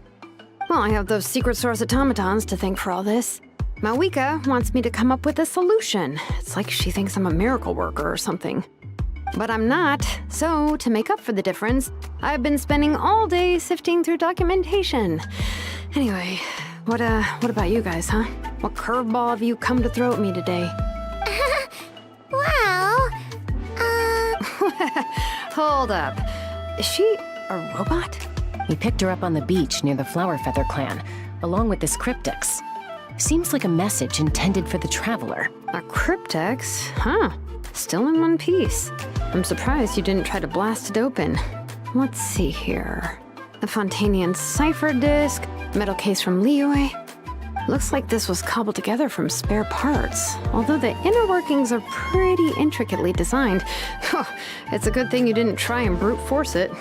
Well, I have those secret source automatons to thank for all this. Mawika wants me to come up with a solution. It's like she thinks I'm a miracle worker or something. But I'm not, so to make up for the difference, I've been spending all day sifting through documentation. Anyway, what about you guys, huh? What curveball have you come to throw at me today? Well, Hold up. Is she a robot? We picked her up on the beach near the Flower Feather clan, along with this cryptex. Seems like a message intended for the Traveler. A cryptex? Huh. Still in one piece. I'm surprised you didn't try to blast it open. Let's see here. A Fontanian cipher disk, metal case from Liyue. Looks like this was cobbled together from spare parts, although the inner workings are pretty intricately designed. It's a good thing you didn't try and brute force it.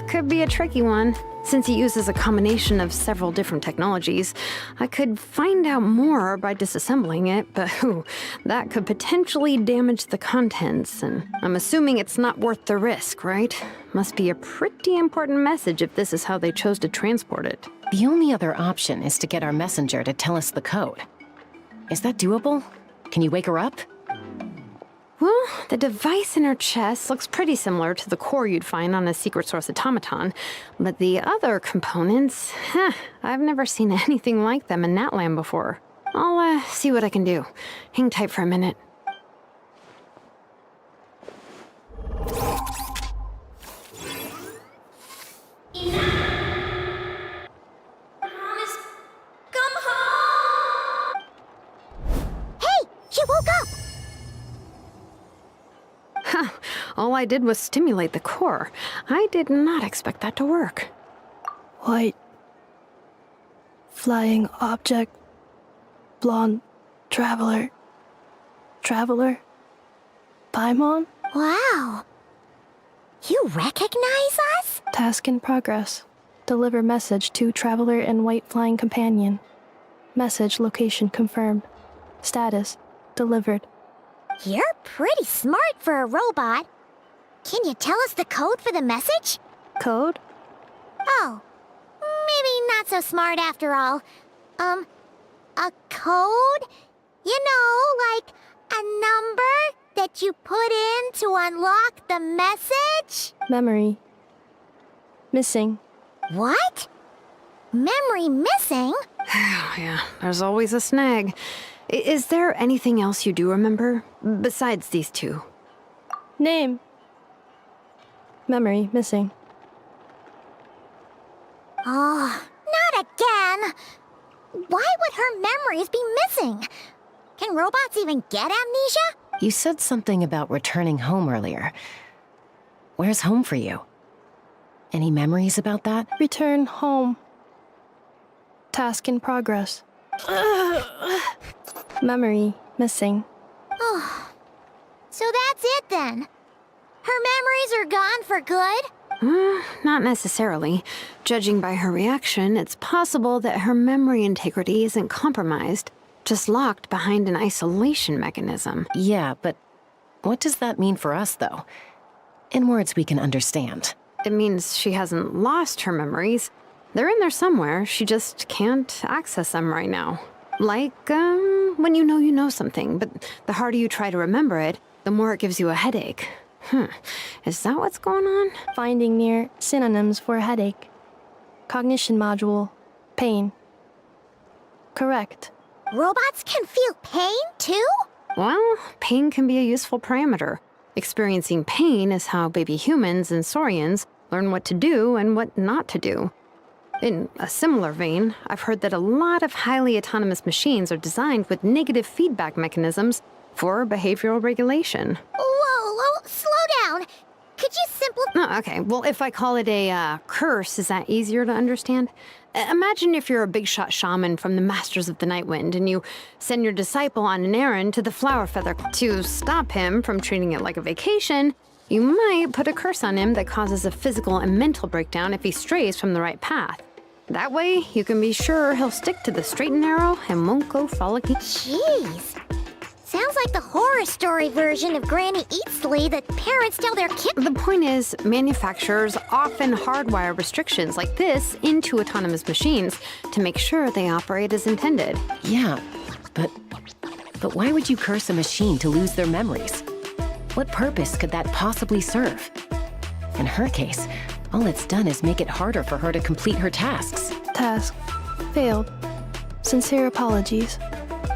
Could be a tricky one. Since it uses a combination of several different technologies, I could find out more by disassembling it, but that could potentially damage the contents, and I'm assuming it's not worth the risk, right? Must be a pretty important message if this is how they chose to transport it. The only other option is to get our messenger to tell us the code. Is that doable? Can you wake her up? Well, the device in her chest looks pretty similar to the core you'd find on a secret source automaton, but the other components, I've never seen anything like them in Natlan before. I'll see what I can do. Hang tight for a minute. Hey, she woke up! All I did was stimulate the core. I did not expect that to work. White. Flying object. Blonde. Traveler. Traveler. Paimon? Wow. You recognize us? Task in progress. Deliver message to Traveler and White Flying Companion. Message location confirmed. Status. Delivered. You're pretty smart for a robot. Can you tell us the code for the message? Code? Oh, maybe not so smart after all. A code? You know, like a number that you put in to unlock the message? Memory. Missing. What? Memory missing? Yeah, there's always a snag. Is there anything else you do remember, besides these two? Name. Memory missing. Oh, not again! Why would her memories be missing? Can robots even get amnesia? You said something about returning home earlier. Where's home for you? Any memories about that? Return home. Task in progress. Memory missing. Oh, so that's it then. Her memories are gone for good? Not necessarily. Judging by her reaction, it's possible that her memory integrity isn't compromised, just locked behind an isolation mechanism. Yeah, but what does that mean for us, though? In words we can understand. It means she hasn't lost her memories. They're in there somewhere, she just can't access them right now. Like, when you know something, but the harder you try to remember it, the more it gives you a headache. Is that what's going on? Finding near synonyms for headache. Cognition module. Pain. Correct. Robots can feel pain, too? Well, pain can be a useful parameter. Experiencing pain is how baby humans and saurians learn what to do and what not to do. In a similar vein, I've heard that a lot of highly autonomous machines are designed with negative feedback mechanisms for behavioral regulation. Whoa, slow down. Can Could you simplify? Oh, okay. Well, if I call it a curse, is that easier to understand? Imagine if you're a big shot shaman from the Masters of the Nightwind and you send your disciple on an errand to the Flower Feather. To stop him from treating it like a vacation, you might put a curse on him that causes a physical and mental breakdown if he strays from the right path. That way, you can be sure he'll stick to the straight and narrow and won't go frolicky. Jeez. Sounds like the horror story version of Granny Eatsley that parents tell their kids. The point is, manufacturers often hardwire restrictions like this into autonomous machines to make sure they operate as intended. Yeah, but why would you curse a machine to lose their memories? What purpose could that possibly serve? In her case, all it's done is make it harder for her to complete her tasks. Task. Failed. Sincere apologies.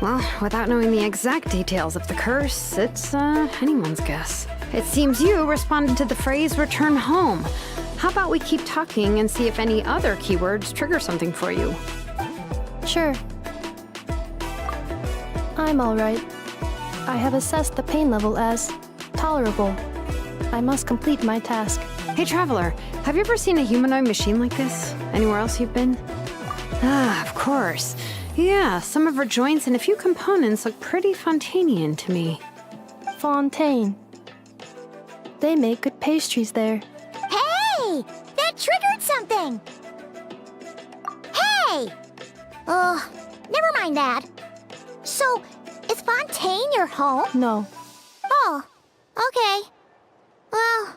Well, without knowing the exact details of the curse, it's anyone's guess. It seems you responded to the phrase return home. How about we keep talking and see if any other keywords trigger something for you? Sure. I'm alright. I have assessed the pain level as tolerable. I must complete my task. Hey, Traveler, have you ever seen a humanoid machine like this? Anywhere else you've been? Ah, of course. Yeah, some of her joints and a few components look pretty Fontanian to me. Fontaine. They make good pastries there. Hey! That triggered something! Hey! Never mind that. So, is Fontaine your home? No. Oh, okay. Well,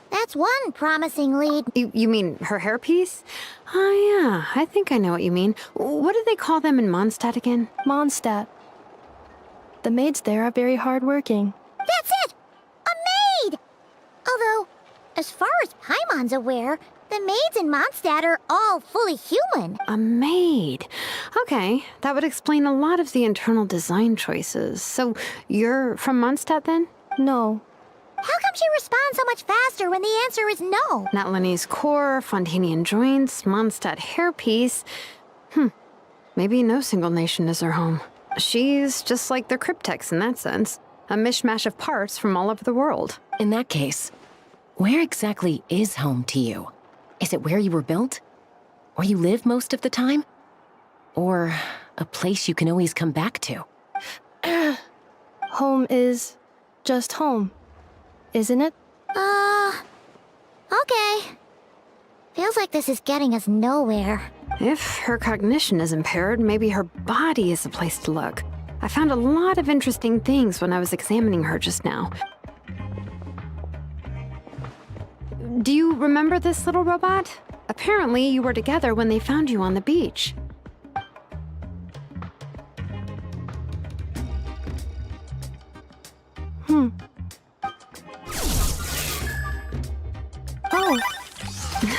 that's one promising lead. You mean her hairpiece? Oh, yeah, I think I know what you mean. What do they call them in Mondstadt again? Mondstadt. The maids there are very hardworking. That's it! A maid! Although, as far as Paimon's aware, the maids in Mondstadt are all fully human. A maid. Okay, that would explain a lot of the internal design choices. So, you're from Mondstadt then? No. How come she responds so much faster when the answer is no? Natlanese core, Fontanian joints, Mondstadt hairpiece. Maybe no single nation is her home. She's just like the Cryptex in that sense. A mishmash of parts from all over the world. In that case, where exactly is home to you? Is it where you were built? Where you live most of the time? Or a place you can always come back to? Home is just home. Isn't it? Okay. Feels like this is getting us nowhere. If her cognition is impaired, maybe her body is the place to look. I found a lot of interesting things when I was examining her just now. Do you remember this little robot? Apparently, you were together when they found you on the beach. Oh.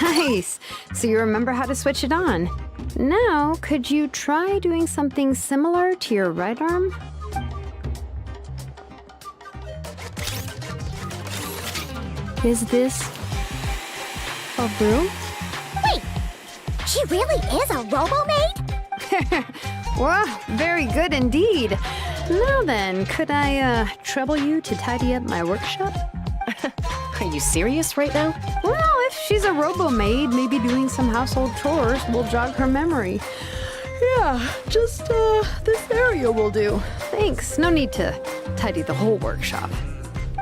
Nice! So you remember how to switch it on. Now, could you try doing something similar to your right arm? Is this a broom? Wait! She really is a robo-maid? Well, very good indeed. Now then, could I trouble you to tidy up my workshop? Are you serious right now? Well, if she's a robo-maid, maybe doing some household chores will jog her memory. Yeah, just this area will do. Thanks, no need to tidy the whole workshop.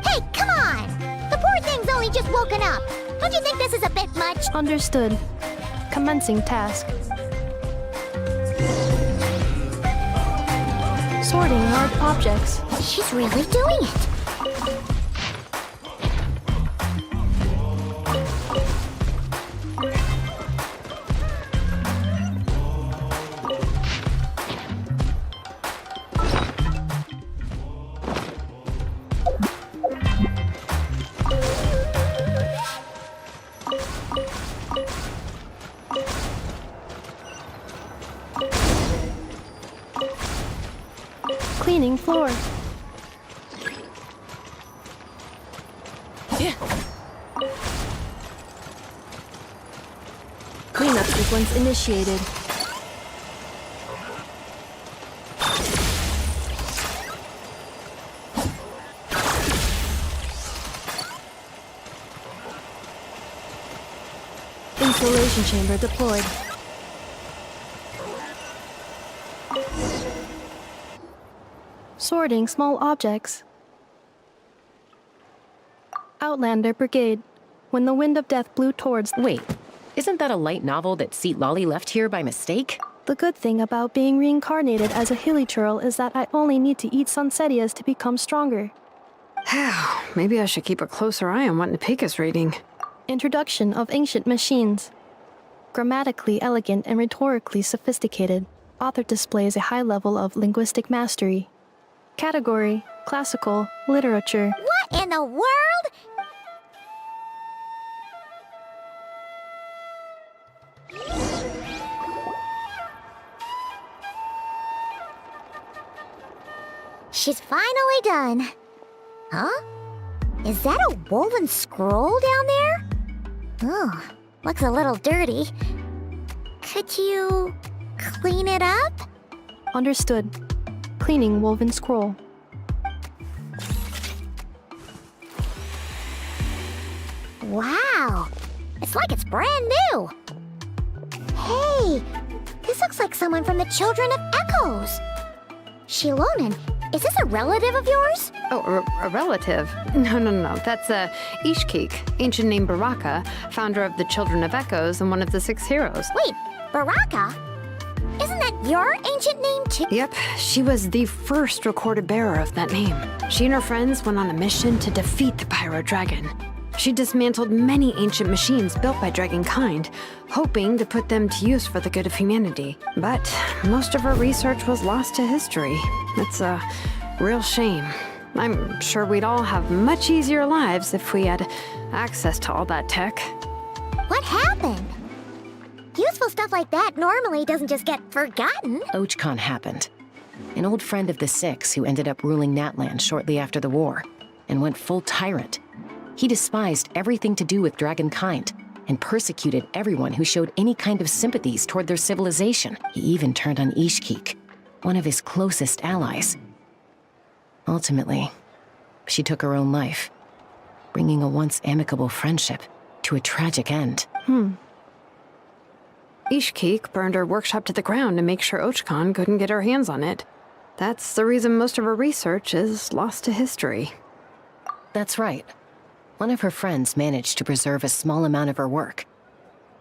Hey, come on! The poor thing's only just woken up. Don't you think this is a bit much? Understood. Commencing task. Sorting large objects. She's really doing it. Cleaning floor. Cleanup sequence initiated. Isolation chamber deployed. Sorting small objects. Outlander Brigade. When the wind of death blew towards... Wait, isn't that a light novel that Seat Lolly left here by mistake? The good thing about being reincarnated as a hilichurl is that I only need to eat Sunsetias to become stronger. Maybe I should keep a closer eye on what Nepika's reading. Introduction of Ancient Machines. Grammatically elegant and rhetorically sophisticated, author displays a high level of linguistic mastery. Category: Classical Literature. What in the world? She's finally done. Huh? Is that a woven scroll down there? Oh, looks a little dirty. Could you clean it up? Understood. Cleaning woven scroll. Wow, it's like it's brand new. Hey, this looks like someone from the Children of Echoes. Shilonen, is this a relative of yours? Oh, a relative? No. That's Ishkik, ancient name Baraka, founder of the Children of Echoes and one of the 6 heroes. Wait, Baraka? Isn't that your ancient name too? Yep, she was the first recorded bearer of that name. She and her friends went on a mission to defeat the Pyro Dragon. She dismantled many ancient machines built by Dragonkind, hoping to put them to use for the good of humanity. But most of her research was lost to history. It's a real shame. I'm sure we'd all have much easier lives if we had access to all that tech. What happened? Useful stuff like that normally doesn't just get forgotten. Ochkon happened. An old friend of the 6 who ended up ruling Natlan shortly after the war, and went full tyrant. He despised everything to do with Dragonkind, and persecuted everyone who showed any kind of sympathies toward their civilization. He even turned on Ishkik, one of his closest allies. Ultimately, she took her own life, bringing a once amicable friendship to a tragic end. Ishkik burned her workshop to the ground to make sure Ochkon couldn't get her hands on it. That's the reason most of her research is lost to history. That's right. One of her friends managed to preserve a small amount of her work.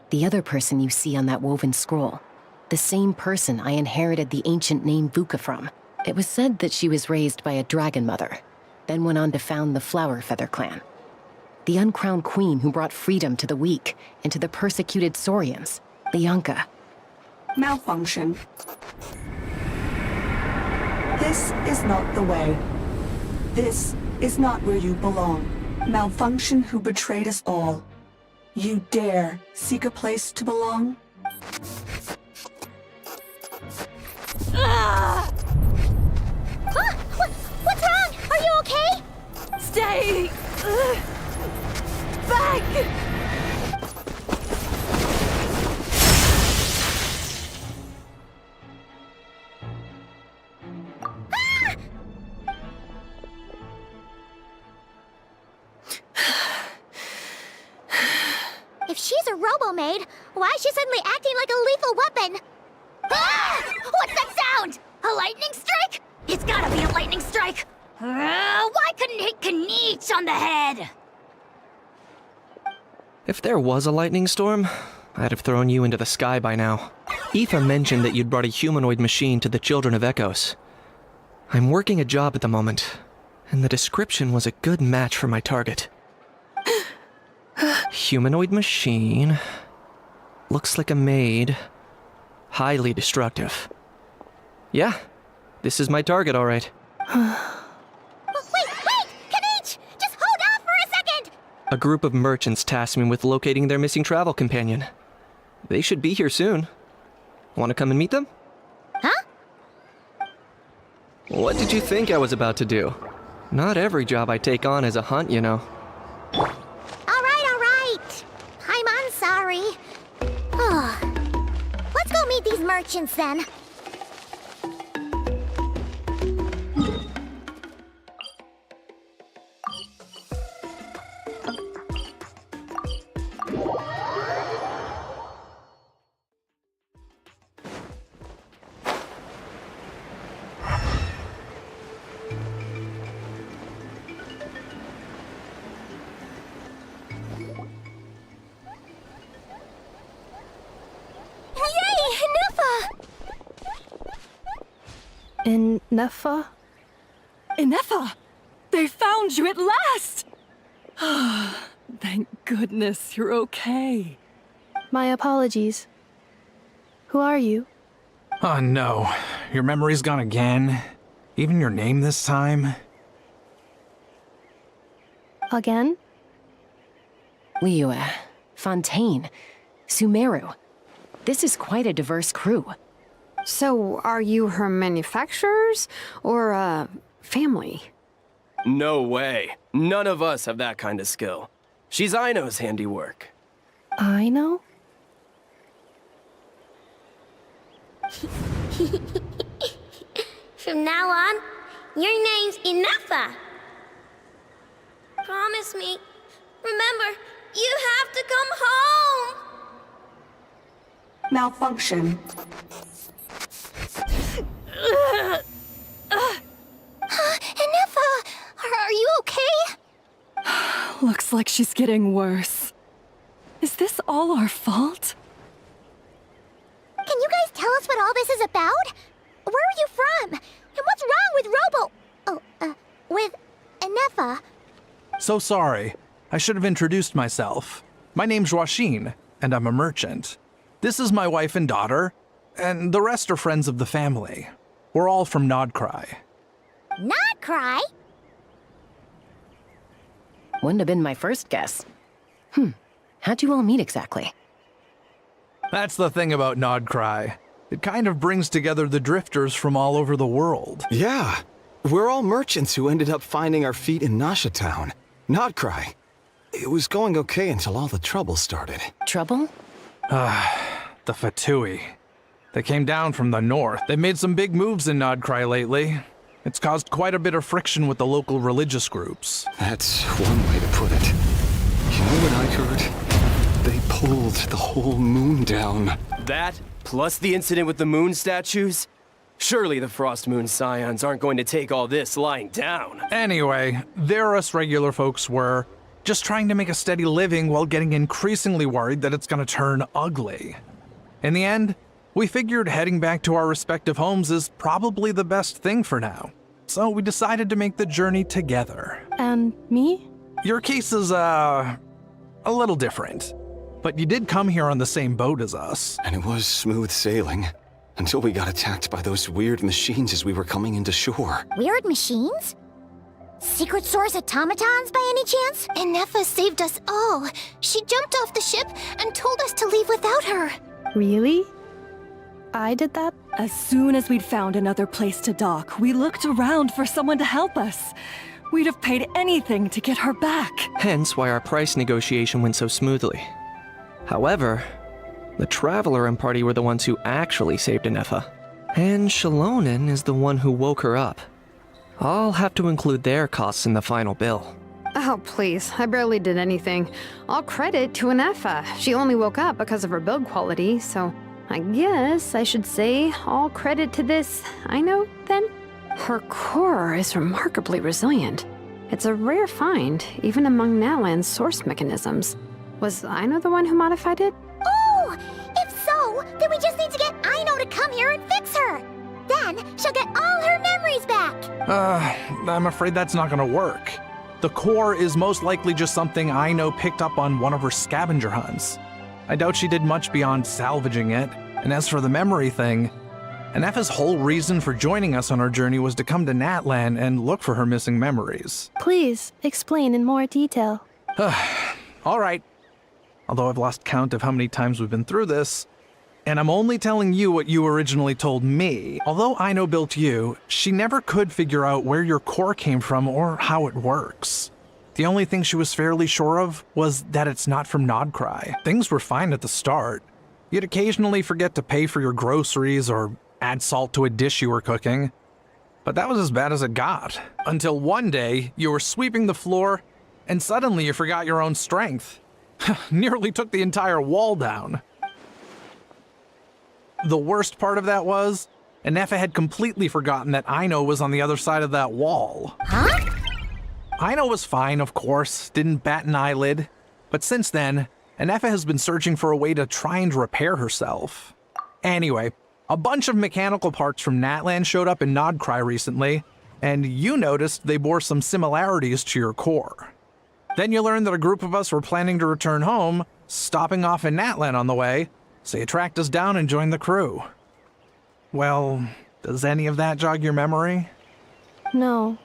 The other person you see on that woven scroll, the same person I inherited the ancient name Vuka from. It was said that she was raised by a dragon mother, then went on to found the Flower Feather clan. The uncrowned queen who brought freedom to the weak and to the persecuted Saurians, Leonka. Malfunction. This is not the way. This is not where you belong. Malfunction who betrayed us all. You dare seek a place to belong? Huh? What's wrong? Are you okay? Stay back! If she's a robo-maid, why is she suddenly acting like a lethal weapon? Ah! What's that sound? A lightning strike? It's gotta be a lightning strike! Why couldn't it hit Kniech on the head? If there was a lightning storm, I'd have thrown you into the sky by now. Aoife mentioned that you'd brought a humanoid machine to the Children of Echoes. I'm working a job at the moment, and the description was a good match for my target. Humanoid machine. Looks like a maid. Highly destructive. Yeah, this is my target, all right. Wait! Kniech! Just hold off for a second! A group of merchants tasked me with locating their missing travel companion. They should be here soon. Want to come and meet them? Huh? What did you think I was about to do? Not every job I take on is a hunt, you know. All right. I'm sorry. Let's go meet these merchants then. In Nefa? Inefa! They found you at last! Thank goodness you're okay. My apologies. Who are you? Oh no, your memory's gone again? Even your name this time? Again? Liyue, Fontaine, Sumeru. This is quite a diverse crew. So, are you her manufacturers or family? No way. None of us have that kind of skill. She's Aino's handiwork. Aino? From now on, your name's Inefa. Promise me. Remember, you have to come home. Malfunction. Inefa, are you okay? Looks like she's getting worse. Is this all our fault? Can you guys tell us what all this is about? Where are you from? And what's wrong with with Inefa? So sorry. I should have introduced myself. My name's Joachine, and I'm a merchant. This is my wife and daughter, and the rest are friends of the family. We're all from Nodcry. Nodcry? Wouldn't have been my first guess. How'd you all meet exactly? That's the thing about Nodcry. It kind of brings together the drifters from all over the world. Yeah, we're all merchants who ended up finding our feet in Nasha Town. Nodcry. It was going okay until all the trouble started. Trouble? The Fatui. They came down from the north. They've made some big moves in Nodcry lately. It's caused quite a bit of friction with the local religious groups. That's one way to put it. You know what I heard? They pulled the whole moon down. That, plus the incident with the moon statues? Surely the Frost Moon Scions aren't going to take all this lying down. Anyway, there us regular folks were, just trying to make a steady living while getting increasingly worried that it's gonna turn ugly. In the end, we figured heading back to our respective homes is probably the best thing for now. So we decided to make the journey together. And me? Your case is, a little different. But you did come here on the same boat as us. And it was smooth sailing. Until we got attacked by those weird machines as we were coming into shore. Weird machines? Secret Source automatons by any chance? Inefa saved us all. She jumped off the ship and told us to leave without her. Really? I did that? As soon as we'd found another place to dock, we looked around for someone to help us. We'd have paid anything to get her back. Hence why our price negotiation went so smoothly. However, the Traveler and party were the ones who actually saved Inefa. And Shalonen is the one who woke her up. I'll have to include their costs in the final bill. Oh, please. I barely did anything. All credit to Inefa. She only woke up because of her build quality, so I guess I should say all credit to this Aino, then? Her core is remarkably resilient. It's a rare find, even among Natlan's source mechanisms. Was Aino the one who modified it? Oh! If so, then we just need to get Aino to come here and fix her. Then she'll get all her memories back. I'm afraid that's not gonna work. The core is most likely just something Aino picked up on one of her scavenger hunts. I doubt she did much beyond salvaging it. And as for the memory thing, Inefa's whole reason for joining us on our journey was to come to Natlan and look for her missing memories. Please, explain in more detail. All right. Although I've lost count of how many times we've been through this, and I'm only telling you what you originally told me. Although Aino built you, she never could figure out where your core came from or how it works. The only thing she was fairly sure of was that it's not from Nodcry. Things were fine at the start. You'd occasionally forget to pay for your groceries or add salt to a dish you were cooking. But that was as bad as it got. Until one day, you were sweeping the floor, and suddenly you forgot your own strength. Nearly took the entire wall down. The worst part of that was, Inefa had completely forgotten that Aino was on the other side of that wall. Huh? Aino was fine, of course, didn't bat an eyelid. But since then, Inefa has been searching for a way to try and repair herself. Anyway, A bunch of mechanical parts from Natlan showed up in Nodcry recently, and you noticed they bore some similarities to your core. Then you learned that a group of us were planning to return home, stopping off in Natlan on the way, so you tracked us down and joined the crew. Well, does any of that jog your memory? No.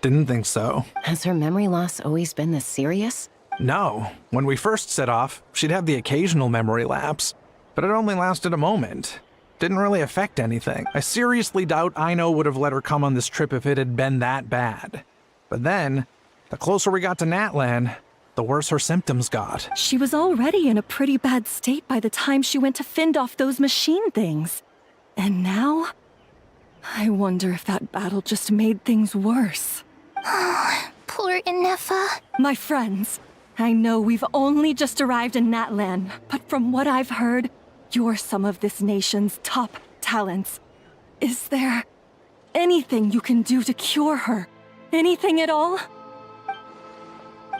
Didn't think so. Has her memory loss always been this serious? No. When we first set off, she'd have the occasional memory lapse, but it only lasted a moment. Didn't really affect anything. I seriously doubt Aino would have let her come on this trip if it had been that bad. But then, the closer we got to Natlan, the worse her symptoms got. She was already in a pretty bad state by the time she went to fend off those machine things. And now? I wonder if that battle just made things worse. Poor Inefa. My friends, I know we've only just arrived in Natlan, but from what I've heard, you're some of this nation's top talents. Is there anything you can do to cure her? Anything at all?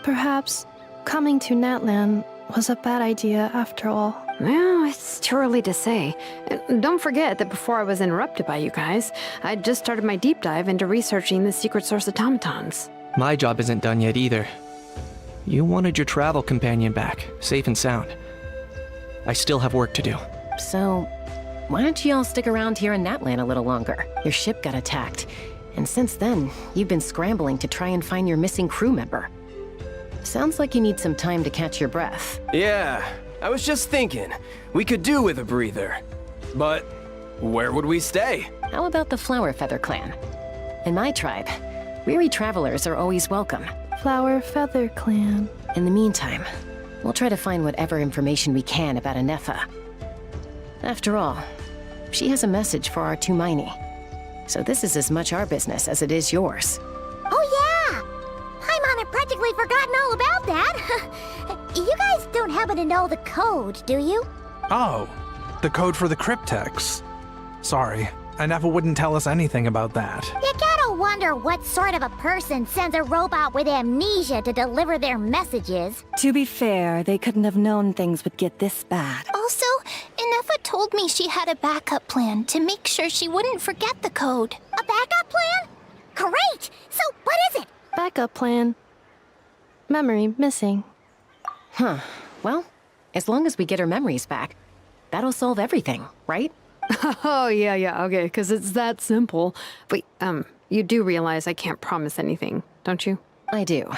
Perhaps coming to Natlan was a bad idea after all. Well, it's too early to say. And don't forget that before I was interrupted by you guys, I'd just started my deep dive into researching the secret source automatons. My job isn't done yet either. You wanted your travel companion back, safe and sound. I still have work to do. So, why don't you all stick around here in Natlan a little longer? Your ship got attacked, and since then, you've been scrambling to try and find your missing crew member. Sounds like you need some time to catch your breath. Yeah, I was just thinking, we could do with a breather. But where would we stay? How about the Flower Feather Clan? In my tribe, weary travelers are always welcome. Flower Feather Clan. In the meantime, we'll try to find whatever information we can about Inefa. After all, she has a message for our Tumaini. So this is as much our business as it is yours. Oh yeah! Paimon had practically forgotten all about that. You guys don't happen to know the code, do you? Oh, the code for the cryptex. Sorry, Inefa wouldn't tell us anything about that. You gotta wonder what sort of a person sends a robot with amnesia to deliver their messages. To be fair, they couldn't have known things would get this bad. Also, Inefa told me she had a backup plan to make sure she wouldn't forget the code. A backup plan? Great! So, what is it? Backup plan. Memory missing. Huh. Well, as long as we get her memories back, that'll solve everything, right? Oh, yeah, okay, because it's that simple. Wait, you do realize I can't promise anything, don't you? I do.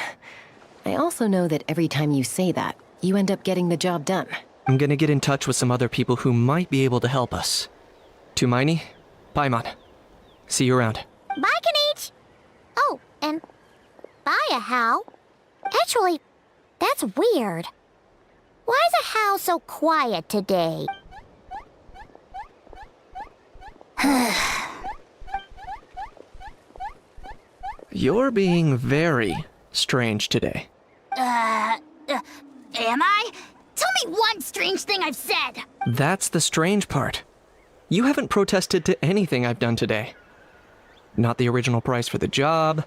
I also know that every time you say that, you end up getting the job done. I'm gonna get in touch with some other people who might be able to help us. Tumaini, Paimon. See you around. Bye, Kanich! Oh, and bye, Ahau. Actually, that's weird. Why is Ahau so quiet today? You're being very strange today. Am I? Tell me one strange thing I've said! That's the strange part. You haven't protested to anything I've done today. Not the original price for the job,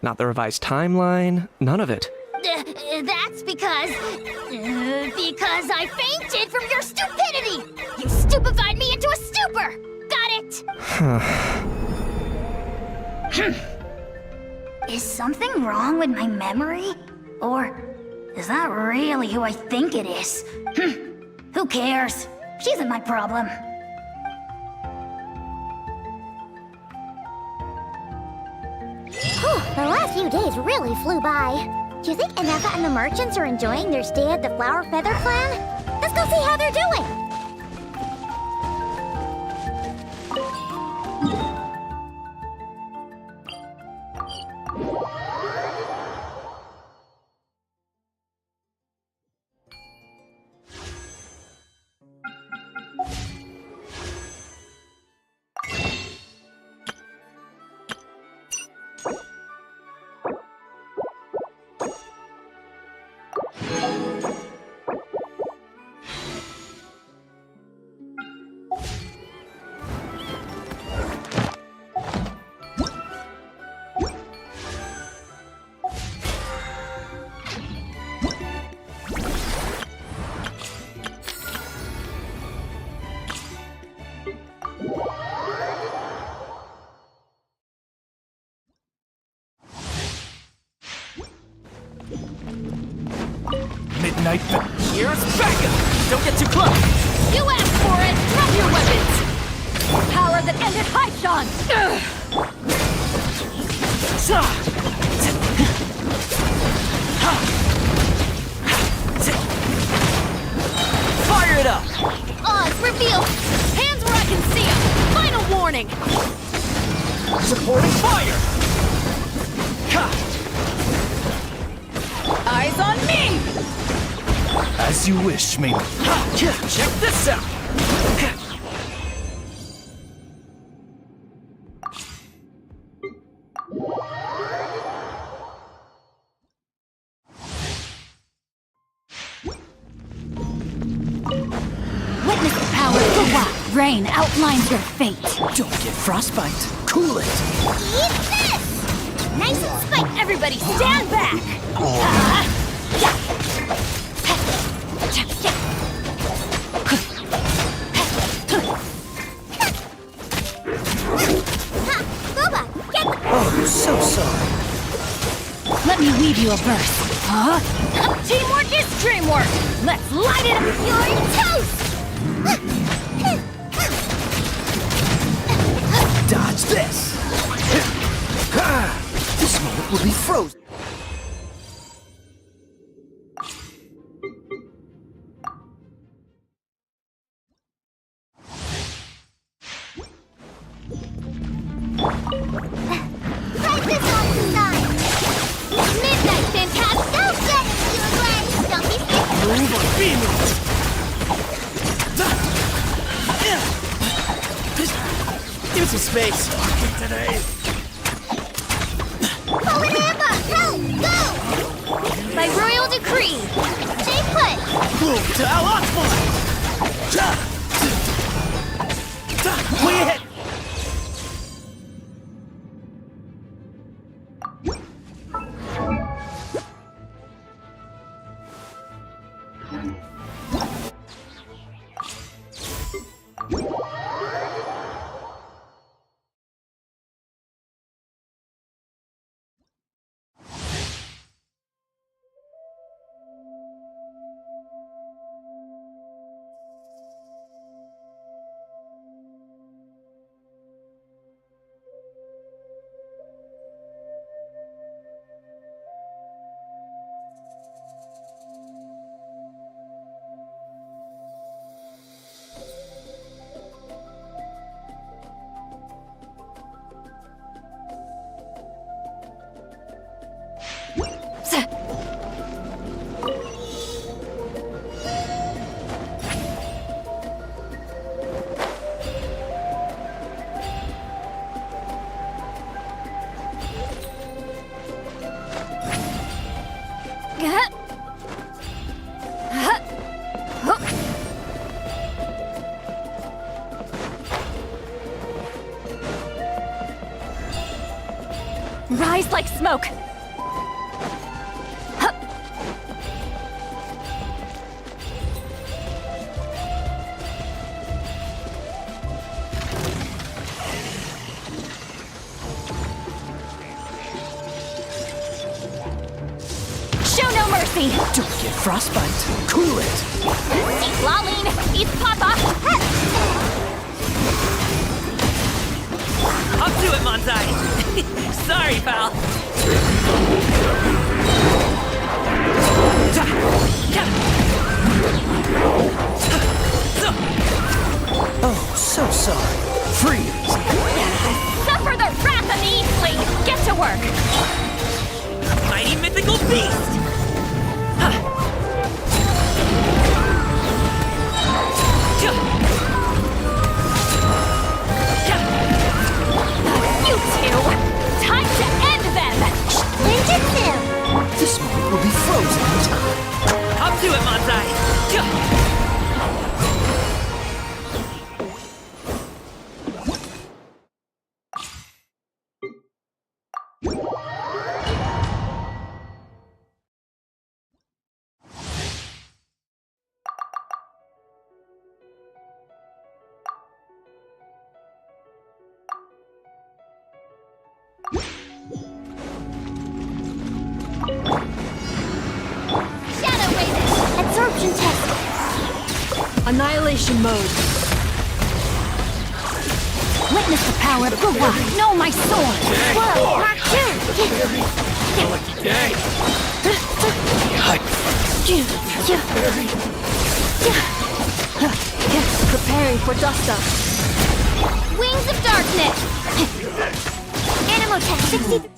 not the revised timeline, none of it. That's because I fainted from your stupidity! You stupefied me into a stupor! Got it? Is something wrong with my memory? Or is that really who I think it is? Who cares? She isn't my problem. The last few days really flew by. Do you think Inefa and the merchants are enjoying their stay at the Flower Feather Clan? Let's go see how they're doing! night. Here's backup! Don't get too close! You asked for it! Drop your weapons! Power that ended Haishan! Fire it up! Oz, reveal! Hands where I can see them! Final warning! Supporting fire! Eyes on me! As you wish, maiden. Check this out! Witness the power of the Wa. Rain outlines your fate. Don't get frostbite. Cool it. Eat this! Nice and spiky. Everybody stand back! Booba, get the... Oh, so sorry. Let me weave you a verse. Huh? Teamwork is dreamwork! Let's light it up! You're toast! Dodge this! This moment will be frozen. Right this off the side! Midnight, Fantastic! Don't get it, you glad! Don't be scared! Move or be moved! Give me some space. Today. Forward Amber! Help! Go! By royal decree! Stay put! Move to Al Akbar! Way ahead! Rise like smoke! Show no mercy! Don't get frostbite. Cool it. Eat Laline! Eat Papa! Up to it, Monzai. Sorry, pal. Oh, so sorry. Freeze. Suffer the wrath of the Eastling! Get to work! Mighty mythical beast. You two! Time to end them! Ninjutsu! This moment will be frozen in time. Up to it, Monzai. absorption test. Annihilation mode. Witness the power of Guwa. Know my sword. Whoa! Preparing for dust-up. Wings of Darkness! Animotech 60...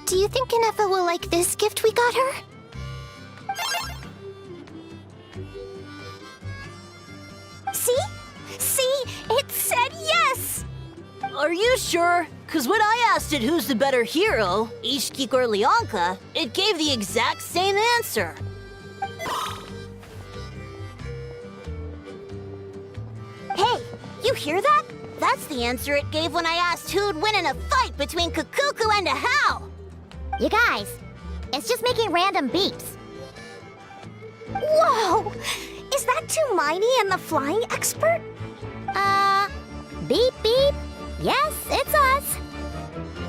Do you think Inefa will like this gift we got her? See? See? It said yes! Are you sure? Because when I asked it who's the better hero, Ishiki or Leonka, it gave the exact same answer. Hey, you hear that? That's the answer it gave when I asked who'd win in a fight between Kukuku and Ahau. You guys, it's just making random beeps. Whoa! Is that Tumaini and the flying expert? Beep beep. Yes, it's us.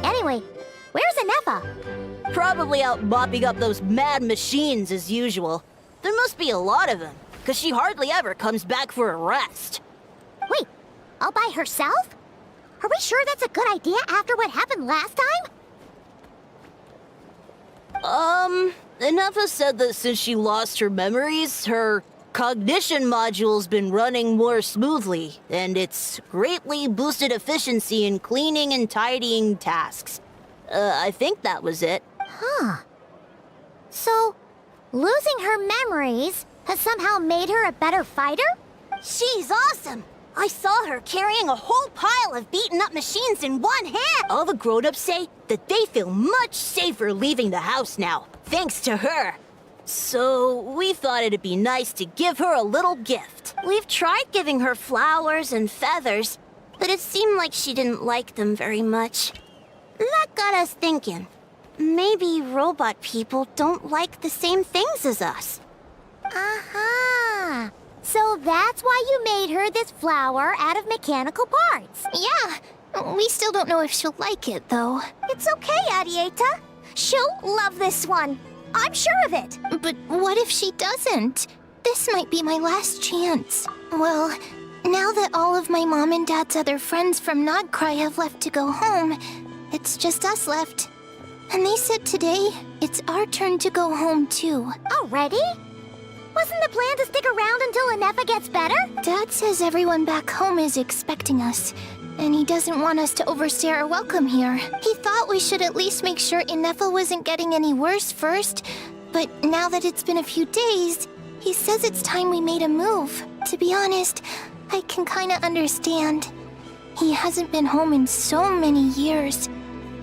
Anyway, where's Inefa? Probably out mopping up those mad machines as usual. There must be a lot of them, because she hardly ever comes back for a rest. Wait, all by herself? Are we sure that's a good idea after what happened last time? Inefa said that since she lost her memories, her cognition module's been running more smoothly, and it's greatly boosted efficiency in cleaning and tidying tasks. I think that was it. Huh. So, losing her memories has somehow made her a better fighter? She's awesome! I saw her carrying a whole pile of beaten-up machines in one hand! All the grown-ups say that they feel much safer leaving the house now, thanks to her. So, we thought it'd be nice to give her a little gift. We've tried giving her flowers and feathers, but it seemed like she didn't like them very much. That got us thinking. Maybe robot people don't like the same things as us. Aha! So that's why you made her this flower out of mechanical parts. Yeah, we still don't know if she'll like it, though. It's okay, Arieta. She'll love this one. I'm sure of it. But what if she doesn't? This might be my last chance. Well, now that all of my mom and dad's other friends from Nodcry have left to go home, it's just us left. And they said today, it's our turn to go home too. Already? Wasn't the plan to stick around until Inefa gets better? Dad says everyone back home is expecting us, and he doesn't want us to overstay our welcome here. He thought we should at least make sure Inefa wasn't getting any worse first, but now that it's been a few days, he says it's time we made a move. To be honest, I can kinda understand. He hasn't been home in so many years.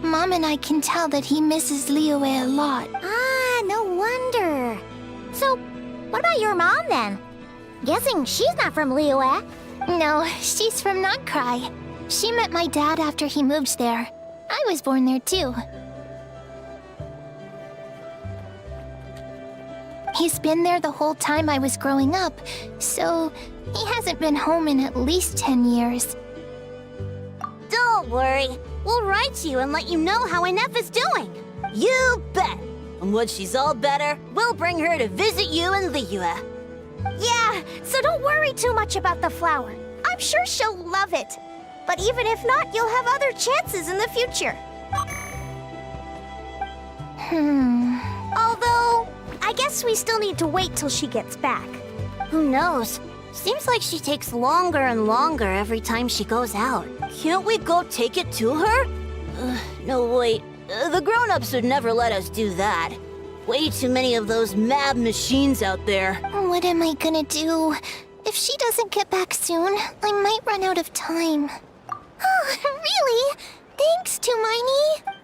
Mom and I can tell that he misses Liyue a lot. Ah, no wonder. So, what about your mom then? Guessing she's not from Liyue. No, she's from Nodcry. She met my dad after he moved there. I was born there too. He's been there the whole time I was growing up, so he hasn't been home in at least 10 years. Don't worry. We'll write to you and let you know how Inefa's doing. You bet! And when she's all better, we'll bring her to visit you in Liyue. Yeah, so don't worry too much about the flower. I'm sure she'll love it. But even if not, you'll have other chances in the future. Although, I guess we still need to wait till she gets back. Who knows? Seems like she takes longer and longer every time she goes out. Can't we go take it to her? No, wait. The grown-ups would never let us do that. Way too many of those mad machines out there. What am I gonna do? If she doesn't get back soon, I might run out of time. Oh, really? Thanks, Tumaini.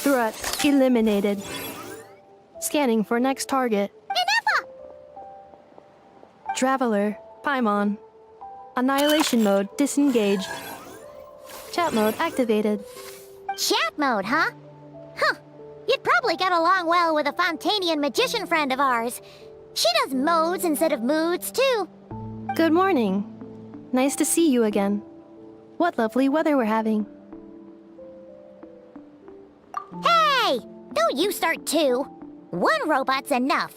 Threat eliminated. Scanning for next target. Minerva! Traveler, Paimon. Annihilation mode disengaged. Chat mode activated. Chat mode, huh? Huh. You'd probably get along well with a Fontanian magician friend of ours. She does modes instead of moods, too. Good morning. Nice to see you again. What lovely weather we're having. Hey! Don't you start too. One robot's enough.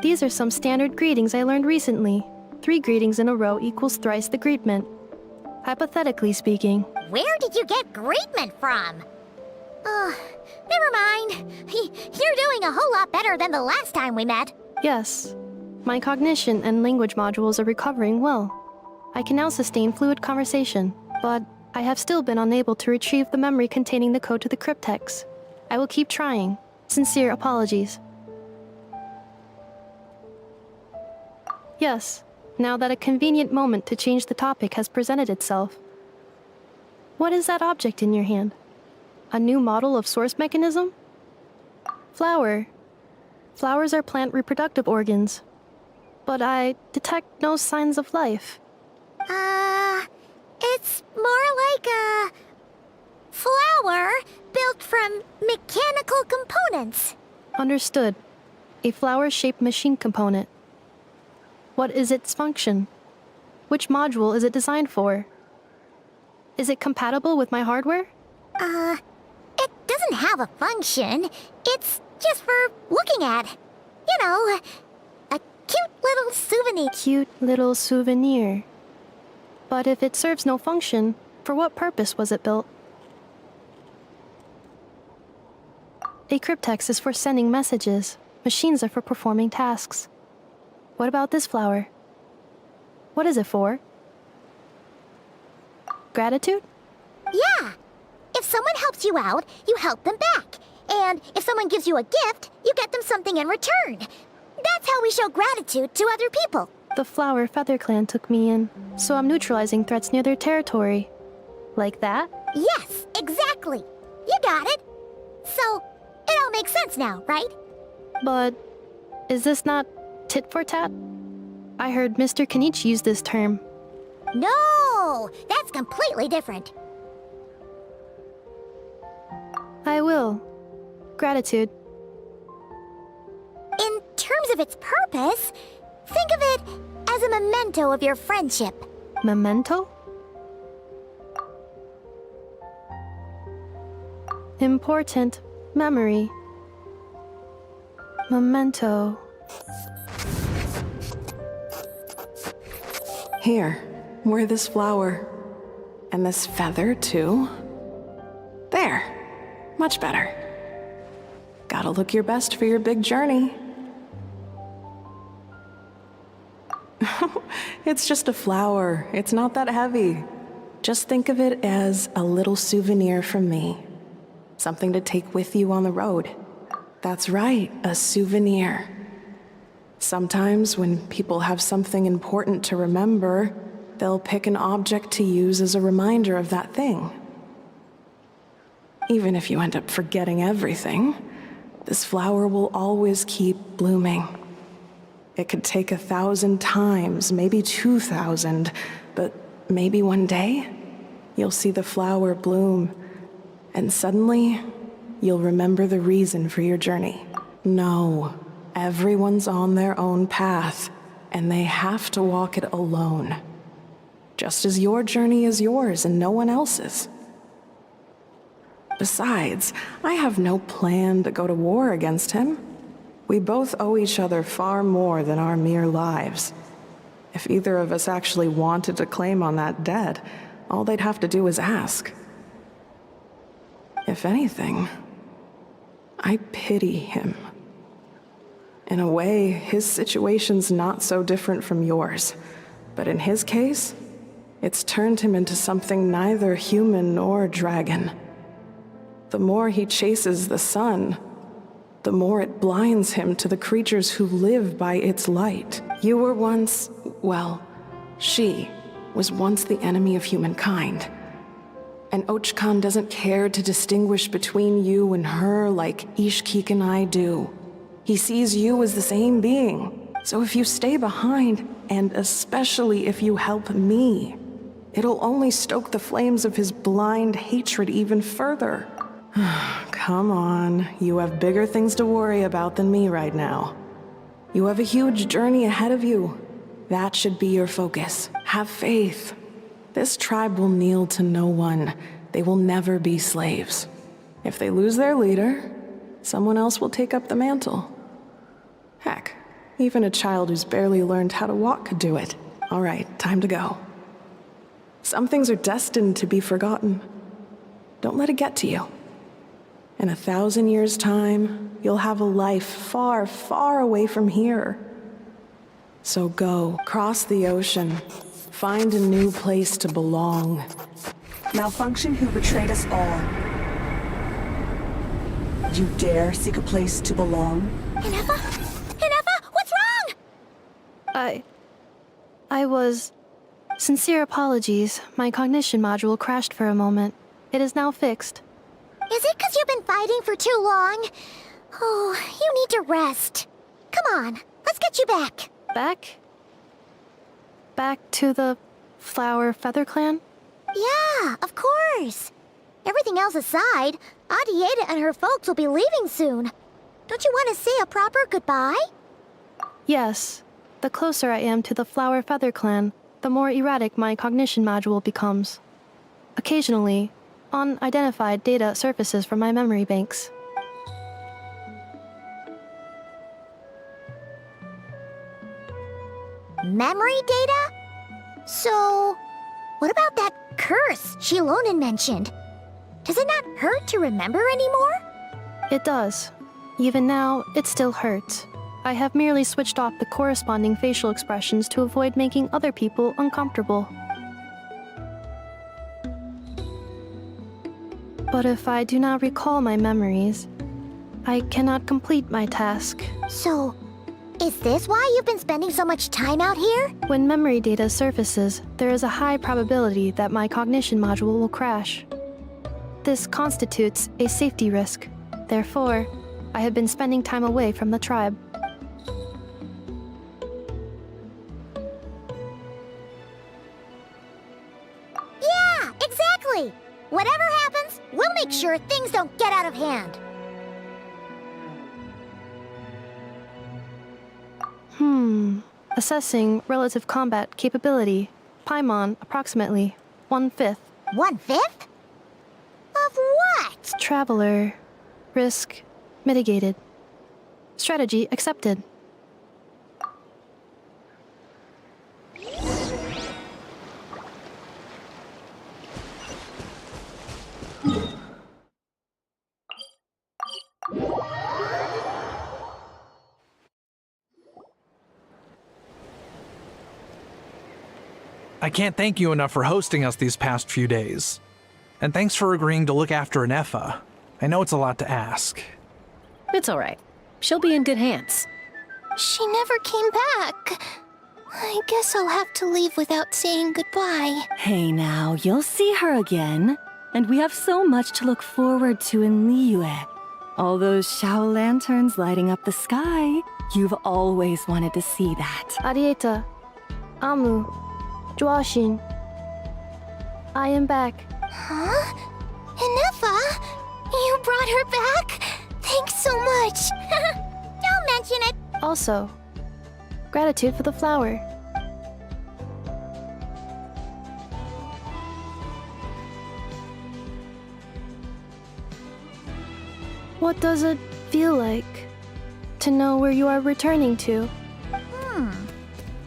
These are some standard greetings I learned recently. 3 greetings in a row equals thrice the greetment. Hypothetically speaking. Where did you get greetment from? Never mind. You're doing a whole lot better than the last time we met. Yes. My cognition and language modules are recovering well. I can now sustain fluid conversation, but I have still been unable to retrieve the memory containing the code to the cryptex. I will keep trying. Sincere apologies. Yes, now that a convenient moment to change the topic has presented itself. What is that object in your hand? A new model of source mechanism? Flower. Flowers are plant reproductive organs. But I detect no signs of life. It's more like a flower built from mechanical components. Understood. A flower-shaped machine component. What is its function? Which module is it designed for? Is it compatible with my hardware? It doesn't have a function. It's just for looking at. You know, a cute little souvenir. Cute little souvenir. But if it serves no function, for what purpose was it built? A cryptex is for sending messages. Machines are for performing tasks. What about this flower? What is it for? Gratitude? Yeah. If someone helps you out, you help them back. And if someone gives you a gift, you get them something in return. That's how we show gratitude to other people. The Flower Feather Clan took me in, so I'm neutralizing threats near their territory. Like that? Yes, exactly. You got it. So, it all makes sense now, right? But is this not tit for tat? I heard Mr. Kenichi use this term. No, that's completely different. I will. Gratitude. In terms of its purpose, think of it as a memento of your friendship. Memento? Important memory. Memento. Here, wear this flower. And this feather, too. There. Much better. Gotta look your best for your big journey. It's just a flower. It's not that heavy. Just think of it as a little souvenir from me. Something to take with you on the road. That's right, a souvenir. Sometimes when people have something important to remember, they'll pick an object to use as a reminder of that thing. even if you end up forgetting everything, this flower will always keep blooming. It could take 1,000 times, maybe 2,000, but maybe one day, you'll see the flower bloom, and suddenly, you'll remember the reason for your journey. No, everyone's on their own path, and they have to walk it alone. Just as your journey is yours and no one else's. Besides, I have no plan to go to war against him. We both owe each other far more than our mere lives. If either of us actually wanted to claim on that debt, all they'd have to do is ask. If anything, I pity him. In a way, his situation's not so different from yours. But in his case, it's turned him into something neither human nor dragon. The more he chases the sun, the more it blinds him to the creatures who live by its light. You were once, well, she was once the enemy of humankind. And Ochkan doesn't care to distinguish between you and her like Ishkik and I do. He sees you as the same being. So if you stay behind, and especially if you help me, it'll only stoke the flames of his blind hatred even further. Come on, you have bigger things to worry about than me right now. You have a huge journey ahead of you. That should be your focus. Have faith. This tribe will kneel to no one. They will never be slaves. If they lose their leader, someone else will take up the mantle. Heck, even a child who's barely learned how to walk could do it. All right, time to go. Some things are destined to be forgotten. Don't let it get to you. In 1,000 years' time, you'll have a life far, far away from here. So go, cross the ocean, find a new place to belong. Malfunction who betrayed us all. You dare seek a place to belong? Inefa? Inefa, what's wrong? I was... Sincere apologies. My cognition module crashed for a moment. It is now fixed. Is it because you've been fighting for too long? Oh, you need to rest. Come on, let's get you back. Back? Back to the Flower Feather Clan? Yeah, of course. Everything else aside, Adieta and her folks will be leaving soon. Don't you want to say a proper goodbye? Yes. The closer I am to the Flower Feather Clan, the more erratic my cognition module becomes. Occasionally, unidentified data surfaces from my memory banks. Memory data? So, what about that curse Shilonen mentioned? Does it not hurt to remember anymore? It does. Even now, it still hurts. I have merely switched off the corresponding facial expressions to avoid making other people uncomfortable. But if I do not recall my memories, I cannot complete my task. So, is this why you've been spending so much time out here? When memory data surfaces, there is a high probability that my cognition module will crash. This constitutes a safety risk. Therefore, I have been spending time away from the tribe. Yeah, exactly! Whatever happens, we'll make sure things don't get out of hand. Assessing relative combat capability. Paimon, approximately 1/5. 1/5? Of what? Traveler. Risk mitigated. Strategy accepted. I can't thank you enough for hosting us these past few days. And thanks for agreeing to look after Inefa. I know it's a lot to ask. It's all right. She'll be in good hands. She never came back. I guess I'll have to leave without saying goodbye. Hey now, you'll see her again. And we have so much to look forward to in Liyue. All those Shao lanterns lighting up the sky. You've always wanted to see that. Arieta, Amu, Joashin. I am back. Huh? Inefa? You brought her back? Thanks so much. Don't mention it. Also, gratitude for the flower. What does it feel like to know where you are returning to?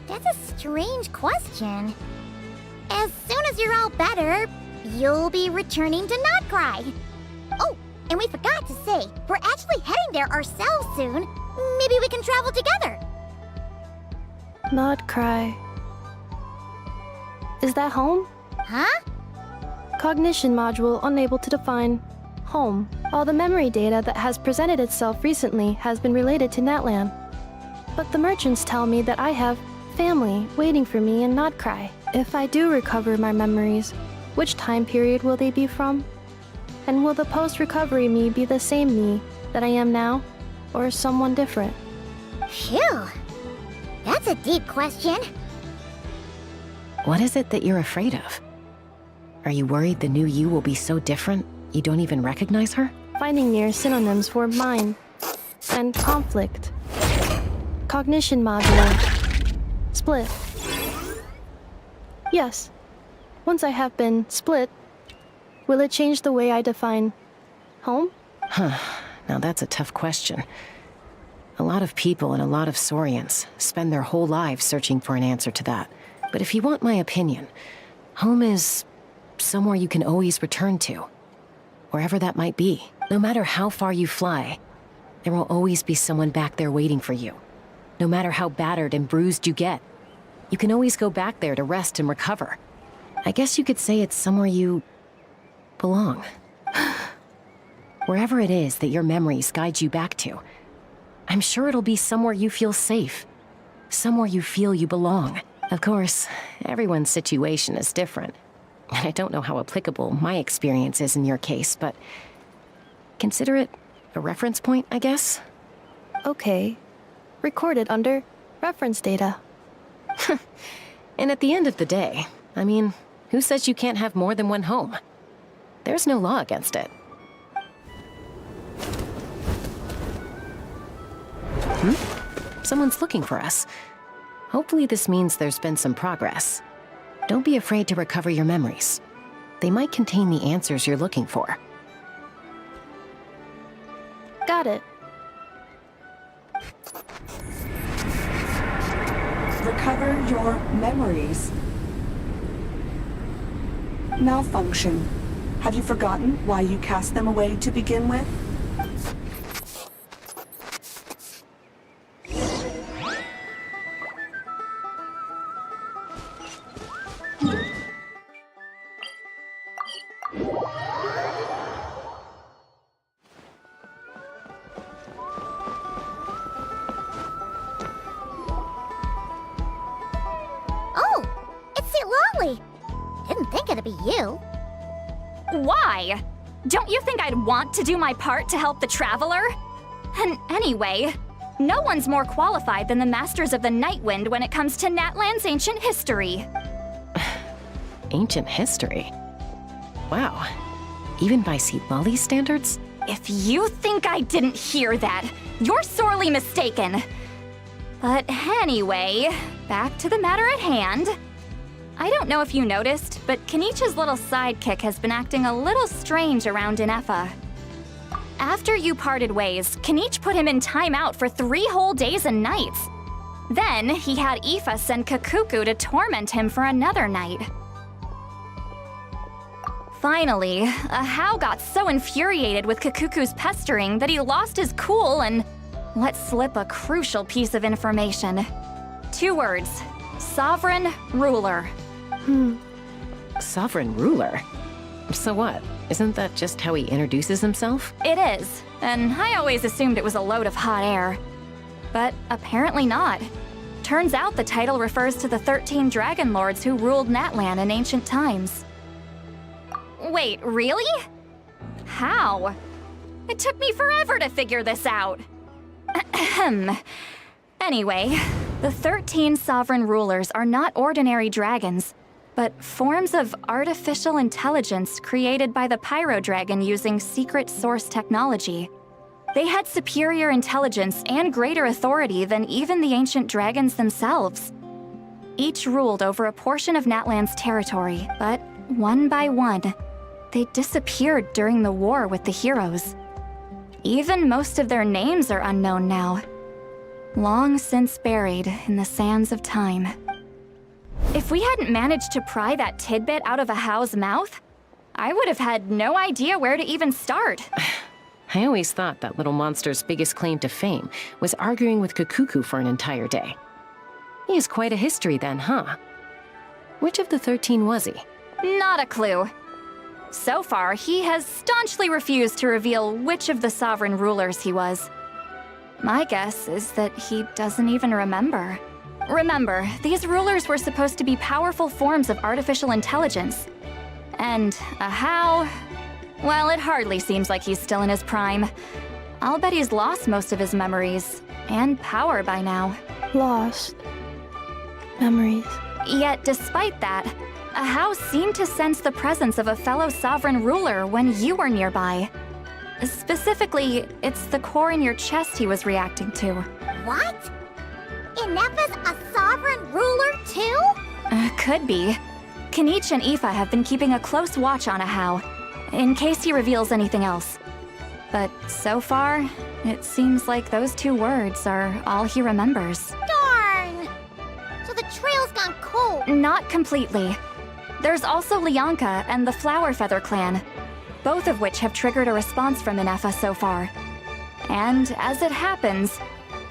That's a strange question. As soon as you're all better, you'll be returning to Notcry. Oh, and we forgot to say, we're actually heading there ourselves soon. Maybe we can travel together. Not cry. Is that home? Huh? Cognition module unable to define home. All the memory data that has presented itself recently has been related to Natlan. But the merchants tell me that I have family waiting for me in Notcry. If I do recover my memories, which time period will they be from? And will the post-recovery me be the same me that I am now, or someone different? Phew. That's a deep question. What is it that you're afraid of? Are you worried the new you will be so different you don't even recognize her? Finding near synonyms for mind and conflict. Cognition module. Split. Yes. Once I have been split, will it change the way I define home? Huh. Now that's a tough question. A lot of people and a lot of Saurians spend their whole lives searching for an answer to that. But if you want my opinion, home is somewhere you can always return to. Wherever that might be. No matter how far you fly, there will always be someone back there waiting for you. No matter how battered and bruised you get, you can always go back there to rest and recover. I guess you could say it's somewhere you belong. Wherever it is that your memories guide you back to, I'm sure it'll be somewhere you feel safe. Somewhere you feel you belong. Of course, everyone's situation is different. And I don't know how applicable my experience is in your case, but consider it a reference point, I guess? Okay. Recorded under reference data. And at the end of the day, I mean, who says you can't have more than one home? There's no law against it. Someone's looking for us. Hopefully this means there's been some progress. Don't be afraid to recover your memories. They might contain the answers you're looking for. Got it. Recover your memories. Malfunction. Have you forgotten why you cast them away to begin with? Didn't think it'd be you. Why? Don't you think I'd want to do my part to help the Traveler? And anyway, no one's more qualified than the Masters of the Nightwind when it comes to Natlan's ancient history. Ancient history? Wow. Even by Seetlali's standards? If you think I didn't hear that, you're sorely mistaken. But anyway, back to the matter at hand. I don't know if you noticed, but Kenichi's little sidekick has been acting a little strange around Inefa. After you parted ways, Kenichi put him in timeout for 3 whole days and nights. Then he had Aoife send Kakuku to torment him for another night. Finally, Ahau got so infuriated with Kakuku's pestering that he lost his cool and let slip a crucial piece of information. 2 words: Sovereign Ruler. Sovereign Ruler? So what? Isn't that just how he introduces himself? It is, and I always assumed it was a load of hot air. But apparently not. Turns out the title refers to the 13 Dragon Lords who ruled Natlan in ancient times. Wait, really? How? It took me forever to figure this out. Ahem. Anyway, the 13 sovereign rulers are not ordinary dragons, but forms of artificial intelligence created by the Pyro Dragon using secret source technology. They had superior intelligence and greater authority than even the ancient dragons themselves. Each ruled over a portion of Natlan's territory, but one by one, they disappeared during the war with the heroes. Even most of their names are unknown now, long since buried in the sands of time. If we hadn't managed to pry that tidbit out of Ahau's mouth, I would have had no idea where to even start. I always thought that little monster's biggest claim to fame was arguing with Kakuku for an entire day. He has quite a history then, huh? Which of the 13 was he? Not a clue. So far, he has staunchly refused to reveal which of the sovereign rulers he was. My guess is that he doesn't even remember. Remember, these rulers were supposed to be powerful forms of artificial intelligence. And Ahau, well, it hardly seems like he's still in his prime. I'll bet he's lost most of his memories and power by now. Lost memories. Yet, despite that, Ahau seemed to sense the presence of a fellow sovereign ruler when you were nearby. Specifically, it's the core in your chest he was reacting to. What? Ineppa's a sovereign ruler too? Could be. Kanich and Aoife have been keeping a close watch on Ahau, in case he reveals anything else. But so far, it seems like those 2 words are all he remembers. Darn! So the trail's gone cold. Not completely. There's also Lianka and the Flower Feather clan, both of which have triggered a response from Ineppa so far. And as it happens,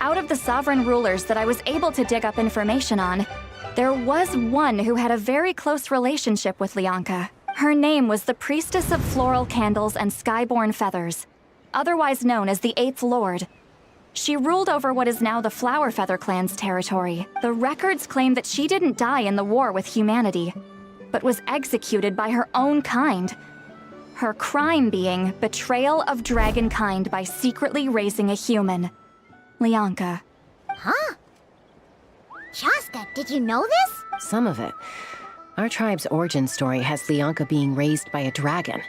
out of the sovereign rulers that I was able to dig up information on, there was one who had a very close relationship with Lianka. Her name was the Priestess of Floral Candles and Skyborn Feathers, otherwise known as the 8th Lord. She ruled over what is now the Flower Feather clan's territory. The records claim that she didn't die in the war with humanity, but was executed by her own kind. Her crime being betrayal of dragonkind by secretly raising a human. Lianka. Huh? Shasta, did you know this? Some of it. Our tribe's origin story has Lianka being raised by a dragon.